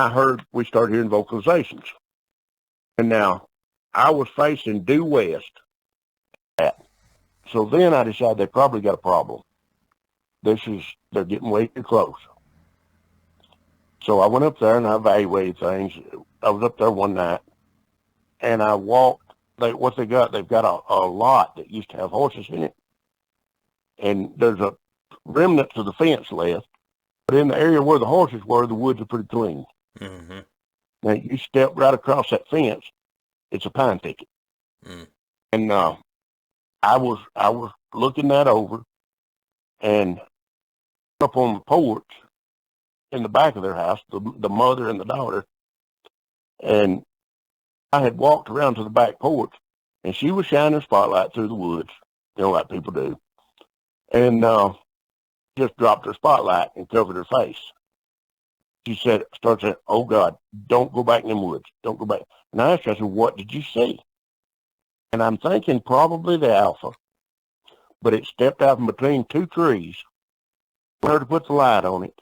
[SPEAKER 3] we started hearing vocalizations. And now I was facing due west. So then I decided they probably got a problem. They're getting way too close. So I went up there and I evaluated things. I was up there one night and I walked. They've got a lot that used to have horses in it. And there's a remnant of the fence left. But in the area where the horses were, the woods are pretty clean.
[SPEAKER 2] Mm-hmm.
[SPEAKER 3] Now you step right across that fence, it's a pine thicket.
[SPEAKER 2] Mm.
[SPEAKER 3] And I was looking that over and up on the porch in the back of their house, the mother and the daughter, and I had walked around to the back porch, and she was shining a spotlight through the woods, like people do, and just dropped her spotlight and covered her face. She started saying, "Oh God, don't go back in the woods. Don't go back." And I asked her, I said, "What did you see?" And I'm thinking probably the alpha, but it stepped out from between two trees, for her to put the light on it.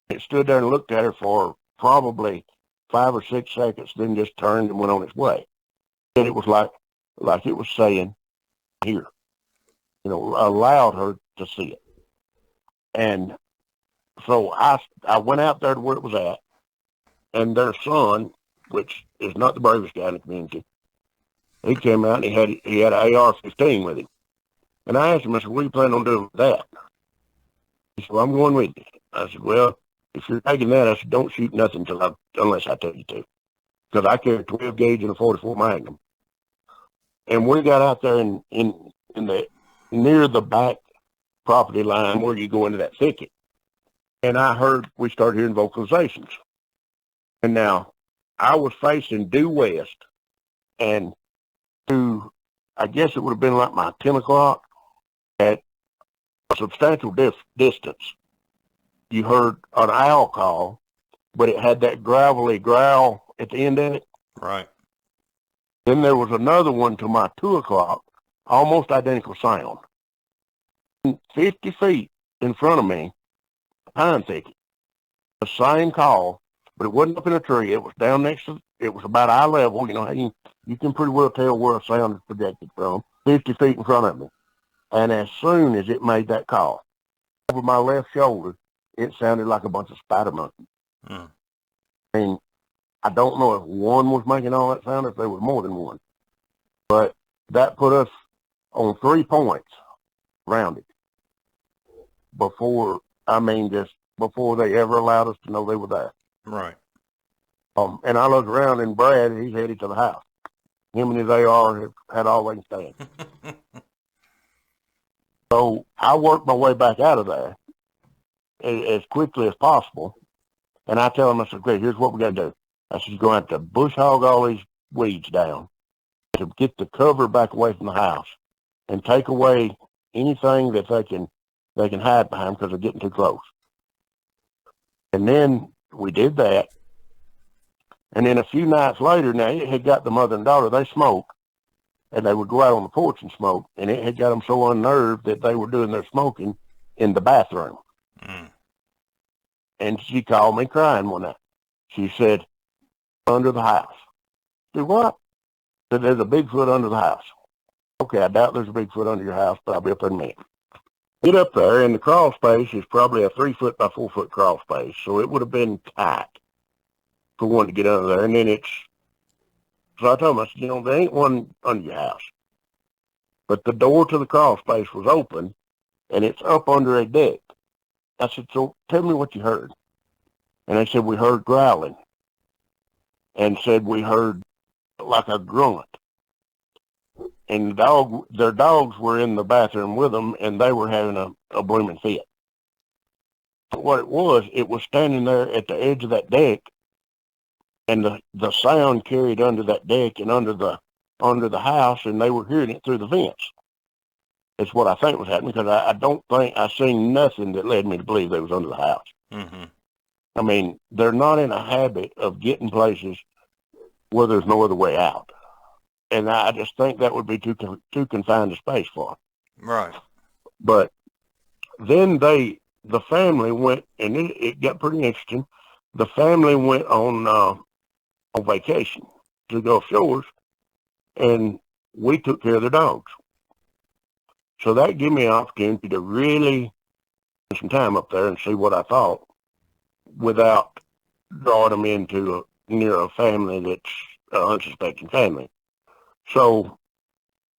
[SPEAKER 3] It stood there and looked at her for probably 5 or 6 seconds, then just turned and went on its way. And it was like it was saying, "Here," allowed her to see it. And so I went out there to where it was at, and their son, which is not the bravest guy in the community, he came out and he had an AR-15 with him. And I asked him, I said, "What are you planning on doing with that?" He said, "Well, I'm going with you." I said, "Well, if you're taking that," I said, "don't shoot nothing unless I tell you to." Because I carry a 12 gauge and a 44 Magnum. And we got out there in the near the back property line where you go into that thicket. And we started hearing vocalizations. And now I was facing due west, and I guess it would have been like my 10 o'clock at a substantial distance. You heard an owl call, but it had that gravelly growl at the end of it.
[SPEAKER 2] Right.
[SPEAKER 3] Then there was another one to my 2 o'clock, almost identical sound. 50 feet in front of me, pine thicket, the same call, but it wasn't up in a tree. It was down next to, it was about eye level. You can pretty well tell where a sound is projected from, 50 feet in front of me. And as soon as it made that call, over my left shoulder, it sounded like a bunch of spider monkeys.
[SPEAKER 2] Mm.
[SPEAKER 3] I mean, I don't know if one was making all that sound, if there was more than one. But that put us on 3 points around it before they ever allowed us to know they were there.
[SPEAKER 2] Right.
[SPEAKER 3] And I looked around, and Brad, he's headed to the house. Him and his AR had all they can stand. So I worked my way back out of there as quickly as possible. And I tell him, I said, okay, here's what we're going to do. I said, you're going to have to bush hog all these weeds down to get the cover back away from the house and take away anything that they can hide behind because they're getting too close. And then we did that. And then a few nights later, now it had got the mother and daughter, they smoke, and they would go out on the porch and smoke, and it had got them so unnerved that they were doing their smoking in the bathroom.
[SPEAKER 2] Mm.
[SPEAKER 3] And she called me crying one night. She said, under the house. I said, what? Said, there's a Bigfoot under the house. Okay, I doubt there's a Bigfoot under your house, but I'll be up there in a minute. Get up there, and the crawl space is probably a 3-foot by 4-foot crawl space, so it would have been tight for one to get under there. And then so I told him, I said, there ain't one under your house. But the door to the crawl space was open, and it's up under a deck. I said, so tell me what you heard. And they said, we heard growling. And said, we heard like a grunt. And their dogs were in the bathroom with them, and they were having a blooming fit. But what it was standing there at the edge of that deck, and the sound carried under that deck and under the house, and they were hearing it through the vents. It's what I think was happening, because I don't think I seen nothing that led me to believe they was under the house.
[SPEAKER 2] Mm-hmm.
[SPEAKER 3] I mean, they're not in a habit of getting places where there's no other way out. And I just think that would be too confined a space for them.
[SPEAKER 2] Right.
[SPEAKER 3] But then the family went, and it got pretty interesting. The family went on vacation to the Gulf Shores, and we took care of their dogs. So that gave me an opportunity to really spend some time up there and see what I thought without drawing them into near a family that's an unsuspecting family. So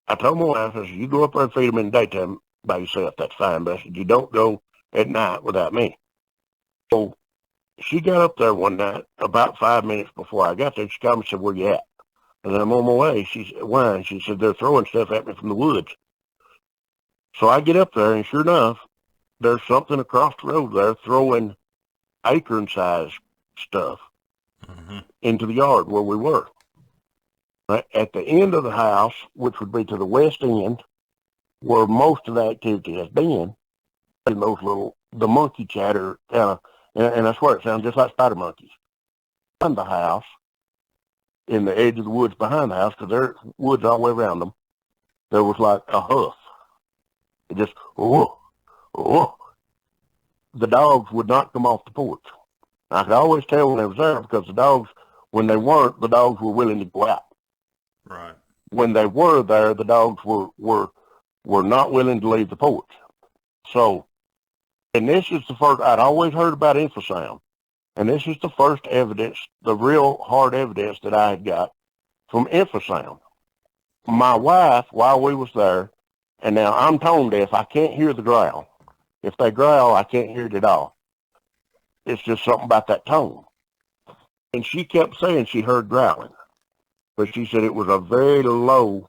[SPEAKER 3] I told my wife, I said, you go up there and feed them in the daytime by yourself, that's fine. But I said, you don't go at night without me. So she got up there one night, about 5 minutes before I got there. She called me and said, where you at? And I'm on my way. She said, why? And she said, they're throwing stuff at me from the woods. So I get up there, and sure enough, there's something across the road there throwing acorn-sized stuff into the yard where we were. At the end of the house, which would be to the west end, where most of the activity has been, and the monkey chatter kind of, and I swear it sounds just like spider monkeys. Behind the house, in the edge of the woods behind the house, because there's woods all the way around them, there was like a huff. It just, oh, oh. The dogs would not come off the porch. I could always tell when they was there, because the dogs, when they weren't, the dogs were willing to go out.
[SPEAKER 2] Right.
[SPEAKER 3] When they were there, the dogs were not willing to leave the porch. So, and this is the first, I'd always heard about infrasound, and this is the first evidence, the real hard evidence that I had got from infrasound. My wife, while we was there, and now I'm tone deaf, I can't hear the growl. If they growl, I can't hear it at all. It's just something about that tone. And she kept saying she heard growling, but she said it was a very low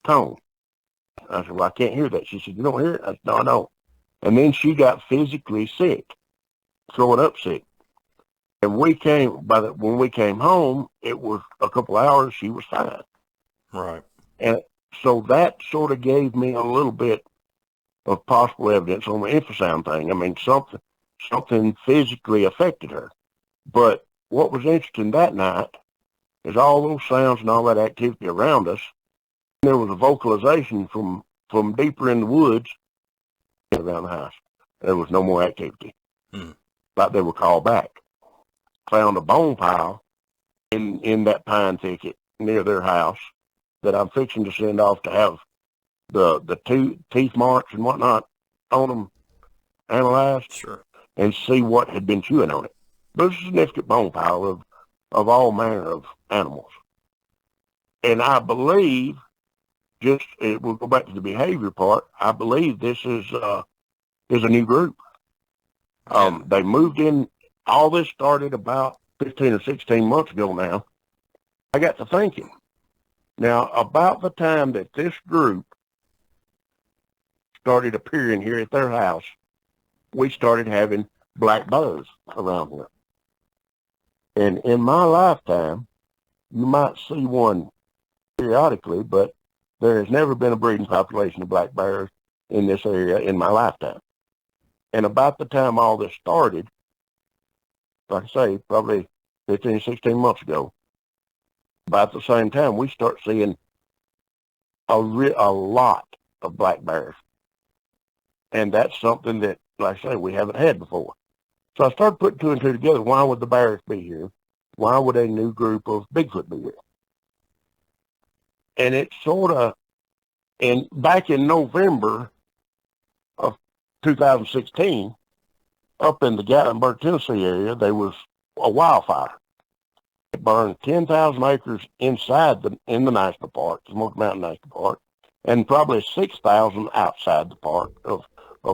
[SPEAKER 3] tone. I said, well, I can't hear that. She said, you don't hear it? I said, no, I don't. And then she got physically sick, throwing up sick. And when we came home, it was a couple hours, she was fine.
[SPEAKER 2] Right.
[SPEAKER 3] And so that sort of gave me a little bit of possible evidence on the infrasound thing. I mean, something physically affected her. But what was interesting that night is all those sounds and all that activity around us. There was a vocalization from deeper in the woods around the house. There was no more activity. Like they were called back. Found a bone pile in that pine thicket near their house that I'm fixing to send off to have the teeth marks and whatnot on them analyzed.
[SPEAKER 2] Sure.
[SPEAKER 3] And see what had been chewing on it. But it's a significant bone pile of all manner of animals. And I believe, we'll go back to the behavior part, I believe this is a new group. They moved in, all this started about 15 or 16 months ago now. I got to thinking, now about the time that this group started appearing here at their house, we started having black bears around here. And in my lifetime, you might see one periodically, but there has never been a breeding population of black bears in this area in my lifetime. And about the time all this started, like I say, probably 15, 16 months ago, about the same time, we start seeing a lot of black bears. And that's something that, like I say, we haven't had before. So I started putting two and two together. Why would the bears be here? Why would a new group of Bigfoot be here? And it sort of, and back in November of 2016, up in the Gatlinburg, Tennessee area, there was a wildfire. It burned 10,000 acres inside in the national park, the Smoky Mountain National Park, and probably 6,000 outside the park of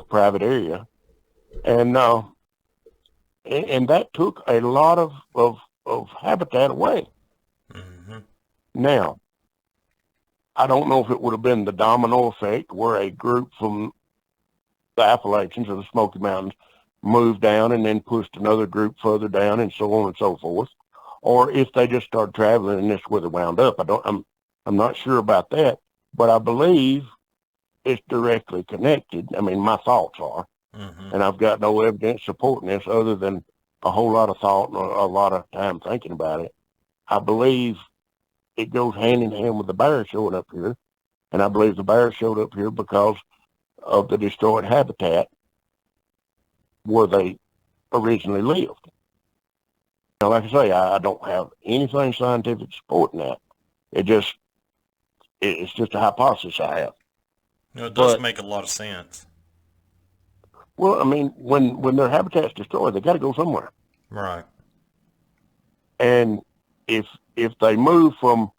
[SPEAKER 3] private area. And that took a lot of habitat away.
[SPEAKER 2] Mm-hmm.
[SPEAKER 3] Now, I don't know if it would have been the domino effect where a group from the Appalachians or the Smoky Mountains moved down and then pushed another group further down and so on and so forth, or if they just started traveling and this is where they wound up. I'm not sure about that, but I believe it's directly connected. I mean, my thoughts are, and I've got no evidence supporting this other than a whole lot of thought and a lot of time thinking about it. I believe it goes hand in hand with the bears showing up here, and I believe the bears showed up here because of the destroyed habitat where they originally lived. Now, like I say, I don't have anything scientific supporting that. It's just a hypothesis I have.
[SPEAKER 2] No, it does make a lot of sense.
[SPEAKER 3] Well, I mean, when their habitat's destroyed, they got to go somewhere.
[SPEAKER 2] Right.
[SPEAKER 3] And if they move from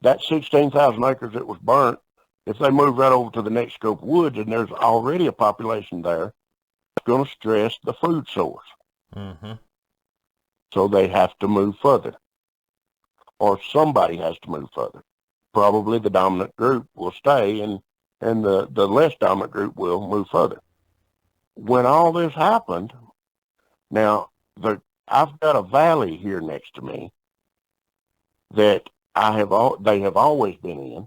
[SPEAKER 3] that 16,000 acres that was burnt, if they move right over to the next scope of woods and there's already a population there, it's going to stress the food source.
[SPEAKER 2] Mm-hmm.
[SPEAKER 3] So they have to move further. Or somebody has to move further. Probably the dominant group will stay and the less dominant group will move further. When all this happened, now I've got a valley here next to me that they have always been in.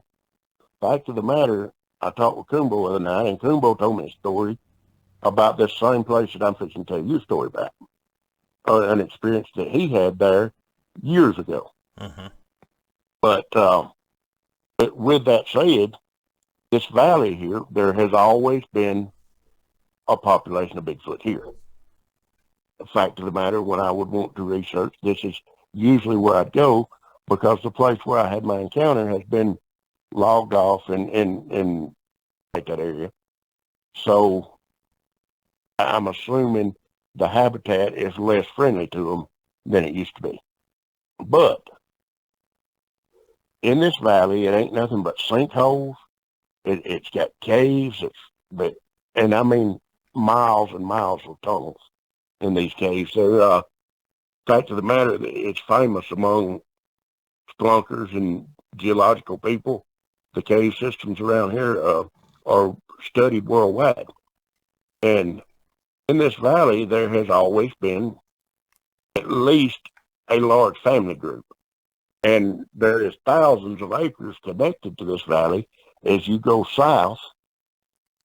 [SPEAKER 3] Fact of the matter, I talked with Kumbo the other night, and Kumbo told me a story about this same place that I'm fixing to tell you a story about. An experience that he had there years ago.
[SPEAKER 2] Mm-hmm.
[SPEAKER 3] But with that said, this valley here, there has always been a population of Bigfoot here. The fact of the matter, when I would want to research, this is usually where I'd go because the place where I had my encounter has been logged off in that area. So I'm assuming the habitat is less friendly to them than it used to be. But in this valley, it ain't nothing but sinkholes. It's got caves. And I mean miles and miles of tunnels in these caves. So, fact of the matter, it's famous among spelunkers and geological people. The cave systems around here are studied worldwide. And in this valley, there has always been at least a large family group. And there is thousands of acres connected to this valley. As you go south,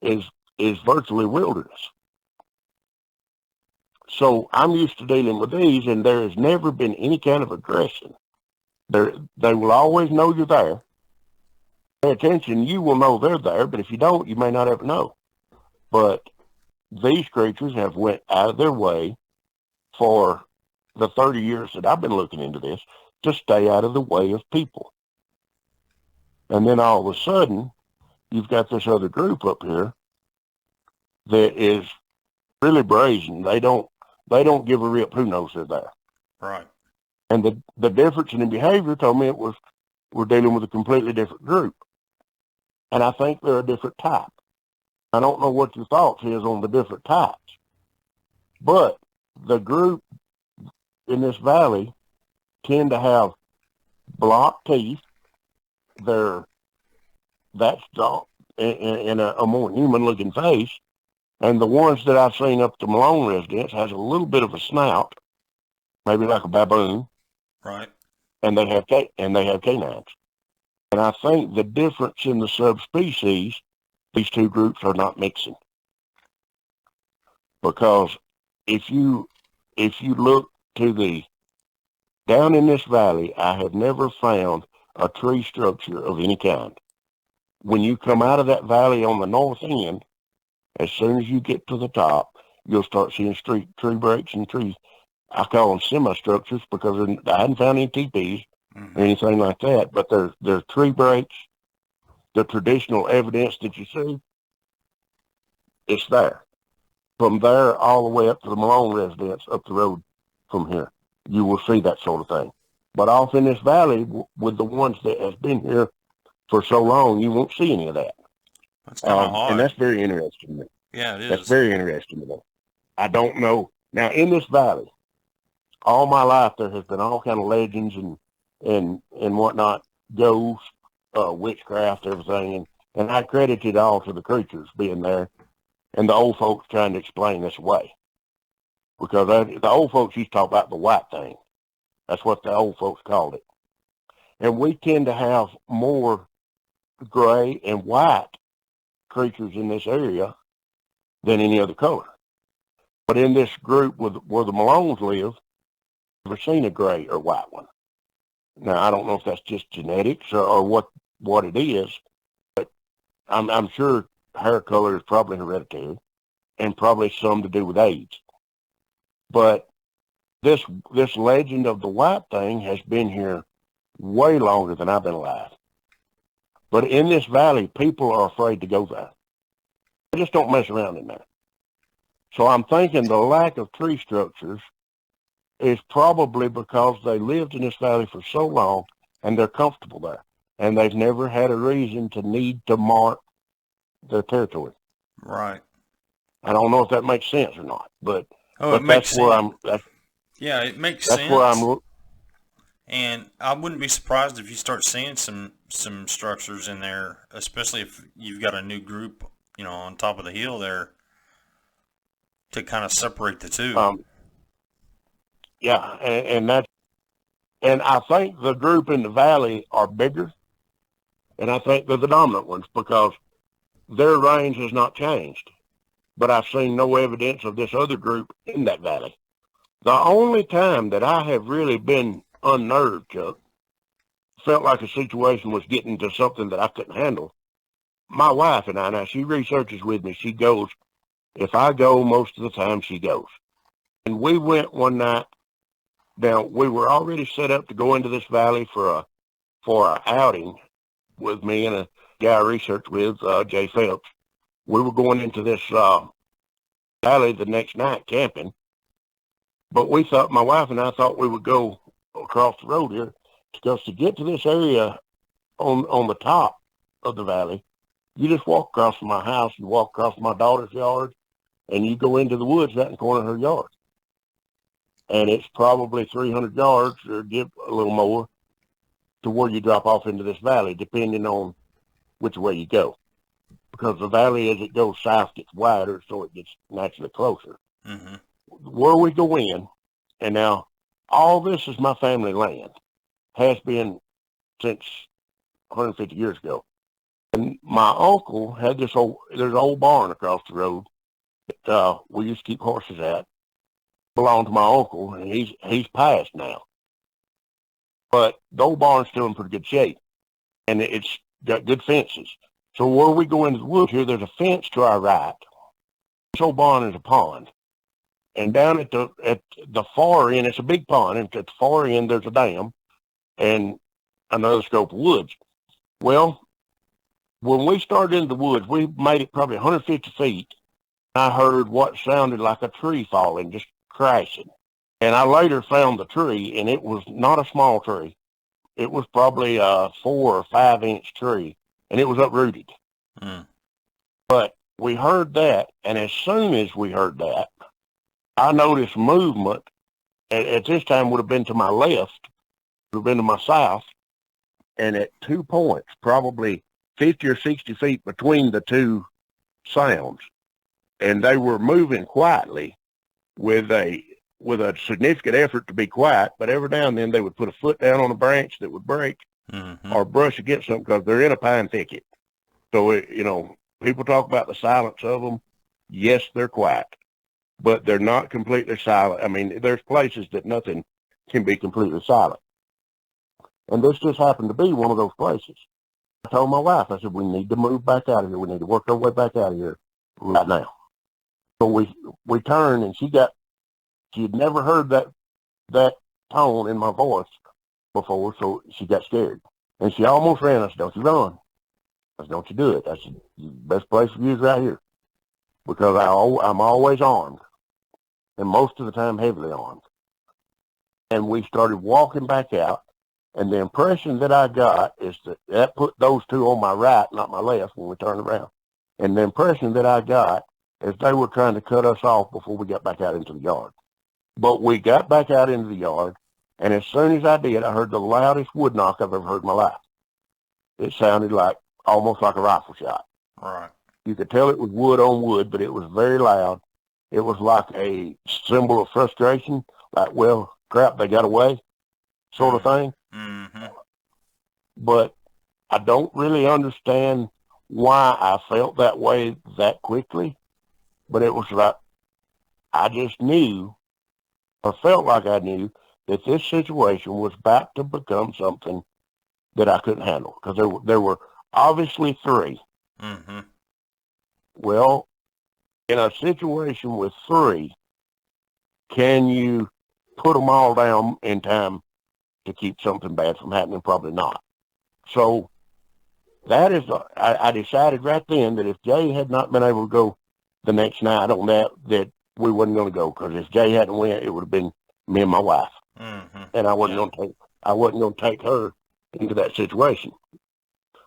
[SPEAKER 3] is virtually wilderness. So I'm used to dealing with these, and there has never been any kind of aggression. They will always know you're there. Pay attention, you will know they're there, but if you don't, you may not ever know. But these creatures have went out of their way for the 30 years that I've been looking into this to stay out of the way of people. And then all of a sudden, you've got this other group up here that is really brazen. They don't give a rip who knows they're there.
[SPEAKER 2] Right.
[SPEAKER 3] And the difference in the behavior told me we're dealing with a completely different group. And I think they're a different type. I don't know what your thoughts is on the different types. But the group in this valley tend to have block teeth. in a more human-looking face. And the ones that I've seen up at the Malone residence has a little bit of a snout, maybe like a baboon,
[SPEAKER 2] Right.
[SPEAKER 3] and they have canines. And I think the difference in the subspecies, these two groups are not mixing. Because if you look to the down in this valley, I have never found a tree structure of any kind. When you come out of that valley on the north end, as soon as you get to the top, you'll start seeing tree breaks and trees. I call them semi-structures because I hadn't found any teepees or anything like that, but there's tree breaks. The traditional evidence that you see, it's there. From there all the way up to the Malone residence, up the road from here, you will see that sort of thing. But off in this valley, with the ones that has been here for so long, you won't see any of that.
[SPEAKER 2] That's kind of odd.
[SPEAKER 3] And that's very interesting to me.
[SPEAKER 2] Yeah, it is.
[SPEAKER 3] That's very interesting to me. I don't know. Now, in this valley, all my life there has been all kind of legends and whatnot, ghosts, witchcraft, everything. And I credit it all to the creatures being there and the old folks trying to explain this away. Because the old folks used to talk about the white thing. That's what the old folks called it. And we tend to have more gray and white creatures in this area than any other color. But in this group where the Malones live, I've never seen a gray or white one. Now, I don't know if that's just genetics or what it is, but I'm sure hair color is probably hereditary and probably some to do with age. But this legend of the white thing has been here way longer than I've been alive. But in this valley, people are afraid to go there. They just don't mess around in there. So I'm thinking the lack of tree structures is probably because they lived in this valley for so long and they're comfortable there. And they've never had a reason to need to mark their territory.
[SPEAKER 2] Right.
[SPEAKER 3] I don't know if that makes sense or not, but
[SPEAKER 2] it makes sense. Yeah, it makes sense.
[SPEAKER 3] That's where I'm.
[SPEAKER 2] And I wouldn't be surprised if you start seeing some structures in there, especially if you've got a new group, on top of the hill there to kind of separate the two.
[SPEAKER 3] Yeah, and I think the group in the valley are bigger, and I think they're the dominant ones because their range has not changed. But I've seen no evidence of this other group in that valley. The only time that I have really been unnerved, Chuck, felt like a situation was getting to something that I couldn't handle. My wife and I, now she researches with me. She goes, if I go, most of the time she goes. And we went one night. Now, we were already set up to go into this valley for an outing with me and a guy I researched with, Jay Phelps. We were going into this valley the next night camping. But my wife and I thought we would go across the road here because to get to this area on the top of the valley, you just walk across from my house, you walk across my daughter's yard, and you go into the woods right in the corner of her yard. And it's probably 300 yards or give a little more to where you drop off into this valley, depending on which way you go. Because the valley, as it goes south, gets wider, so it gets naturally closer.
[SPEAKER 2] Mm-hmm.
[SPEAKER 3] Where we go in, and now all this is my family land, has been since 150 years ago. And my uncle had there's an old barn across the road that we used to keep horses at. Belonged to my uncle, and he's passed now. But the old barn's still in pretty good shape, and it's got good fences. So where we go into the woods here, there's a fence to our right. This old barn is a pond. And down at the far end, it's a big pond, and at the far end there's a dam and another scope of woods. Well, when we started into the woods, we made it probably 150 feet. I heard what sounded like a tree falling, just crashing. And I later found the tree, and it was not a small tree. It was probably a 4 or 5 inch tree, and it was uprooted.
[SPEAKER 2] Mm.
[SPEAKER 3] But we heard that, and as soon as we heard that, I noticed movement. At this time would have been to my left, would have been to my south, and at 2 points, probably 50 or 60 feet between the two sounds. And they were moving quietly with a significant effort to be quiet, but every now and then they would put a foot down on a branch that would break or brush against something because they're in a pine thicket. So, people talk about the silence of them. Yes, they're quiet, but they're not completely silent. I mean, there's places that nothing can be completely silent. And this just happened to be one of those places. I told my wife, I said, we need to move back out of here. We need to work our way back out of here right now. So we turned, and she had never heard that tone in my voice before, so she got scared. And she almost ran. I said, don't you run. I said, don't you do it. I said, the best place for you is right here. Because I'm always armed. And most of the time heavily armed. And we started walking back out. And the impression that I got is that put those two on my right, not my left, when we turned around. And the impression that I got is they were trying to cut us off before we got back out into the yard. But we got back out into the yard, and as soon as I did, I heard the loudest wood knock I've ever heard in my life. It sounded almost like a rifle shot.
[SPEAKER 2] Right.
[SPEAKER 3] You could tell it was wood on wood, but it was very loud. It was like a symbol of frustration, like, well, crap, they got away, sort of thing.
[SPEAKER 2] Mm-hmm.
[SPEAKER 3] But I don't really understand why I felt that way that quickly, but it was like I just knew, or felt like I knew, that this situation was about to become something that I couldn't handle, because there were obviously three.
[SPEAKER 2] Mm-hmm.
[SPEAKER 3] Well, in a situation with three, can you put them all down in time to keep something bad from happening? Probably not. So that is, I decided right then that if Jay had not been able to go the next night on that we wasn't going to go, because if Jay hadn't went, it would have been me and my wife, and I wasn't going to take her into that situation.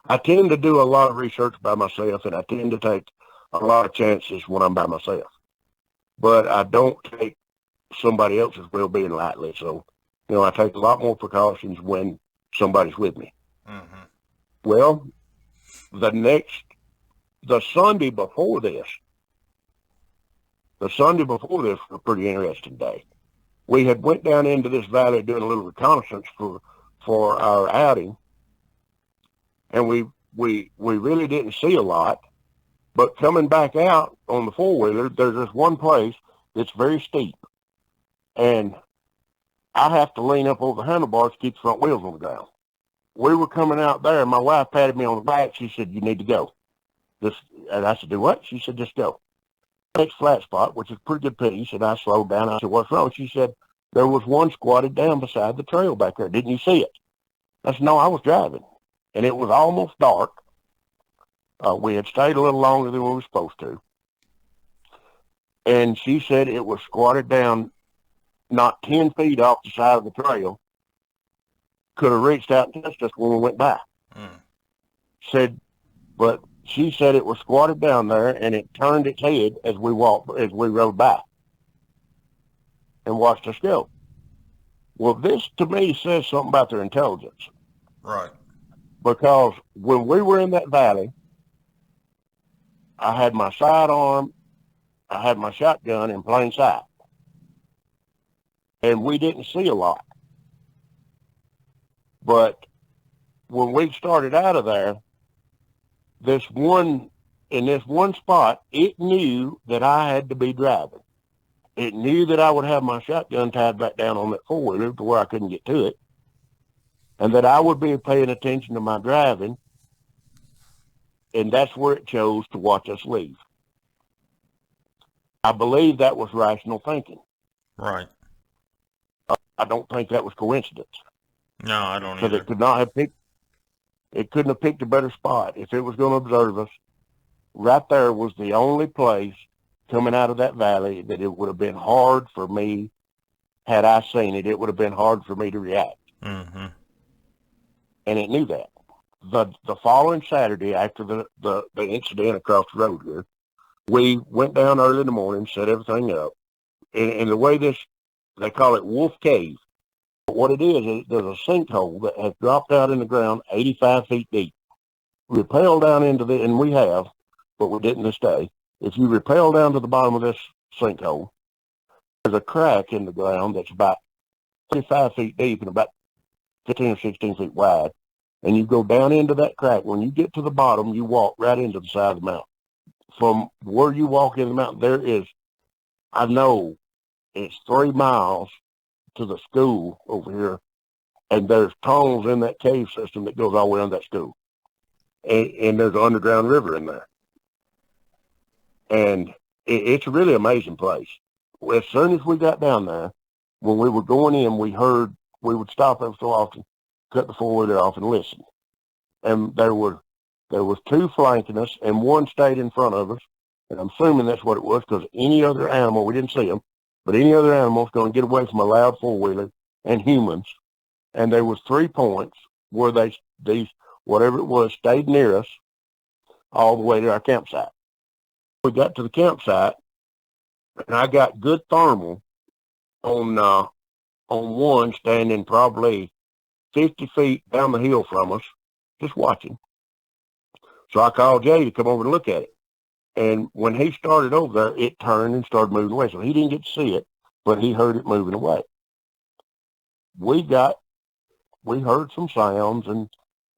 [SPEAKER 3] I tend to do a lot of research by myself, and I tend to take a lot of chances when I'm by myself, but I don't take somebody else's well-being lightly. So, I take a lot more precautions when somebody's with me.
[SPEAKER 2] Mm-hmm.
[SPEAKER 3] Well, the Sunday before this was a pretty interesting day. We had went down into this valley doing a little reconnaissance for our outing, and we really didn't see a lot. But coming back out on the four-wheeler, there's this one place that's very steep, and I have to lean up over the handlebars to keep the front wheels on the ground. We were coming out there, and my wife patted me on the back. She said, you need to go. And I said, do what? She said, just go. Next flat spot, which is a pretty good piece, and I slowed down. I said, what's wrong? She said, there was one squatted down beside the trail back there. Didn't you see it? I said, no, I was driving, and it was almost dark. We had stayed a little longer than we were supposed to. And she said it was squatted down not 10 feet off the side of the trail. Could have reached out and touched us when we went by. But she said it was squatted down there, and it turned its head as we rode by and watched us go. Well, this to me says something about their intelligence.
[SPEAKER 2] Right.
[SPEAKER 3] Because when we were in that valley, I had my sidearm, I had my shotgun in plain sight. And we didn't see a lot. But when we started out of there, in this one spot, it knew that I had to be driving. It knew that I would have my shotgun tied back down on that four-wheeler to where I couldn't get to it, and that I would be paying attention to my driving, and that's where it chose to watch us leave. I believe that was rational thinking.
[SPEAKER 2] Right.
[SPEAKER 3] I don't think that was coincidence.
[SPEAKER 2] No, I don't
[SPEAKER 3] Because
[SPEAKER 2] either.
[SPEAKER 3] it couldn't have picked a better spot. If it was going to observe us, right there was the only place coming out of that valley that it would have been hard for me, had I seen it, it would have been hard for me to react.
[SPEAKER 2] Mm-hmm.
[SPEAKER 3] And it knew that. The following Saturday, after the incident across the road here, we went down early in the morning, set everything up. And the way they call it Wolf Cave. What it is there's a sinkhole that has dropped out in the ground 85 feet deep. rappel down into the, and we have, but we didn't this day. If you rappel down to the bottom of this sinkhole, there's a crack in the ground that's about 35 feet deep and about 15 or 16 feet wide. And you go down into that crack. When you get to the bottom, you walk right into the side of the mountain. From where you walk in the mountain, there is, I know it's 3 miles to the school over here, and there's tunnels in that cave system that goes all the way under that school. And there's an underground river in there. And it's a really amazing place. As soon as we got down there, when we were going in, we would stop every so often, cut the four-wheeler off and listen. And there was 2 flanking us, and 1 stayed in front of us. And I'm assuming that's what it was, because any other animal, we didn't see them, but any other animal was going to get away from a loud four-wheeler and humans. And there was 3 points where these, whatever it was, stayed near us all the way to our campsite. We got to the campsite, and I got good thermal on one standing probably 50 feet down the hill from us, just watching. So I called Jay to come over and look at it. And when he started over there, it turned and started moving away. So he didn't get to see it, but he heard it moving away. We heard some sounds and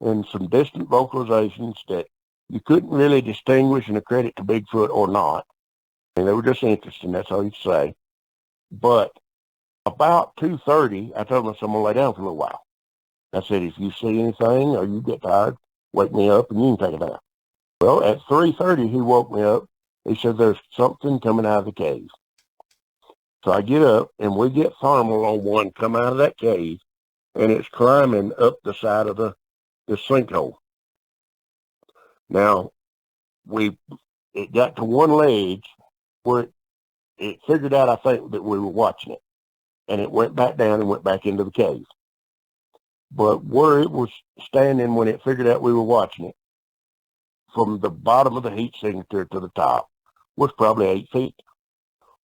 [SPEAKER 3] some distant vocalizations that you couldn't really distinguish and accredit to Bigfoot or not. And they were just interesting, that's all you'd say. But about 2:30, I told myself I'm going to lay down for a little while. I said, if you see anything or you get tired, wake me up and you can take a nap. Well, at 3:30, he woke me up. He said, there's something coming out of the cave. So I get up, and we get thermal on one come out of that cave, and it's climbing up the side of the sinkhole. Now, it got to one leg where it figured out, I think, that we were watching it. And it went back down and went back into the cave. But where it was standing when it figured out we were watching it, from the bottom of the heat signature to the top, was probably 8 feet.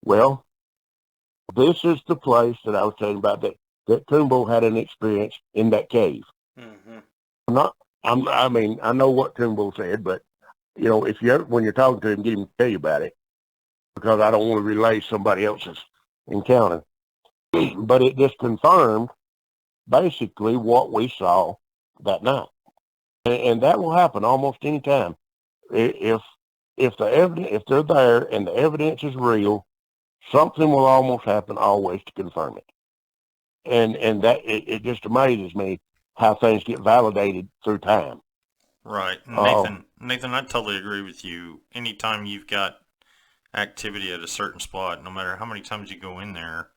[SPEAKER 3] Well, this is the place that I was telling you about that Toombo had an experience in that cave. Mm-hmm. I know what Toombo said, but you know, when you're talking to him, get him to tell you about it, because I don't want to relay somebody else's encounter. But it just confirmed basically what we saw that night, and that will happen almost any time. If they're there and the evidence is real, something will almost happen always to confirm it. And that it just amazes me how things get validated through time.
[SPEAKER 2] Right. Nathan, I totally agree with you. Anytime you've got activity at a certain spot, no matter how many times you go in there,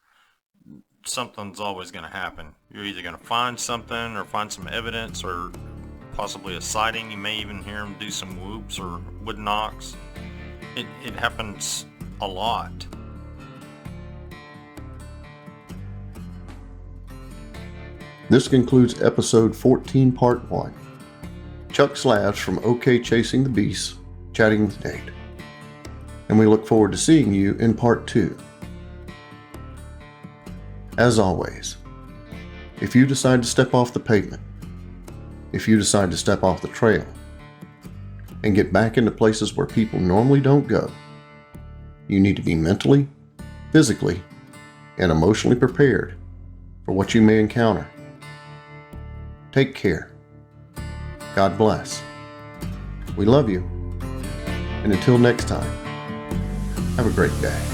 [SPEAKER 2] something's always going to happen. You're either going to find something or find some evidence or possibly a sighting. You may even hear them do some whoops or wood knocks. It happens a lot.
[SPEAKER 1] This concludes episode 14, part 1. Chuck Slavs from OK Chasing the Beast, chatting with Nate. And we look forward to seeing you in part 2. As always, if you decide to step off the pavement, if you decide to step off the trail, and get back into places where people normally don't go, you need to be mentally, physically, and emotionally prepared for what you may encounter. Take care. God bless. We love you. And until next time, have a great day.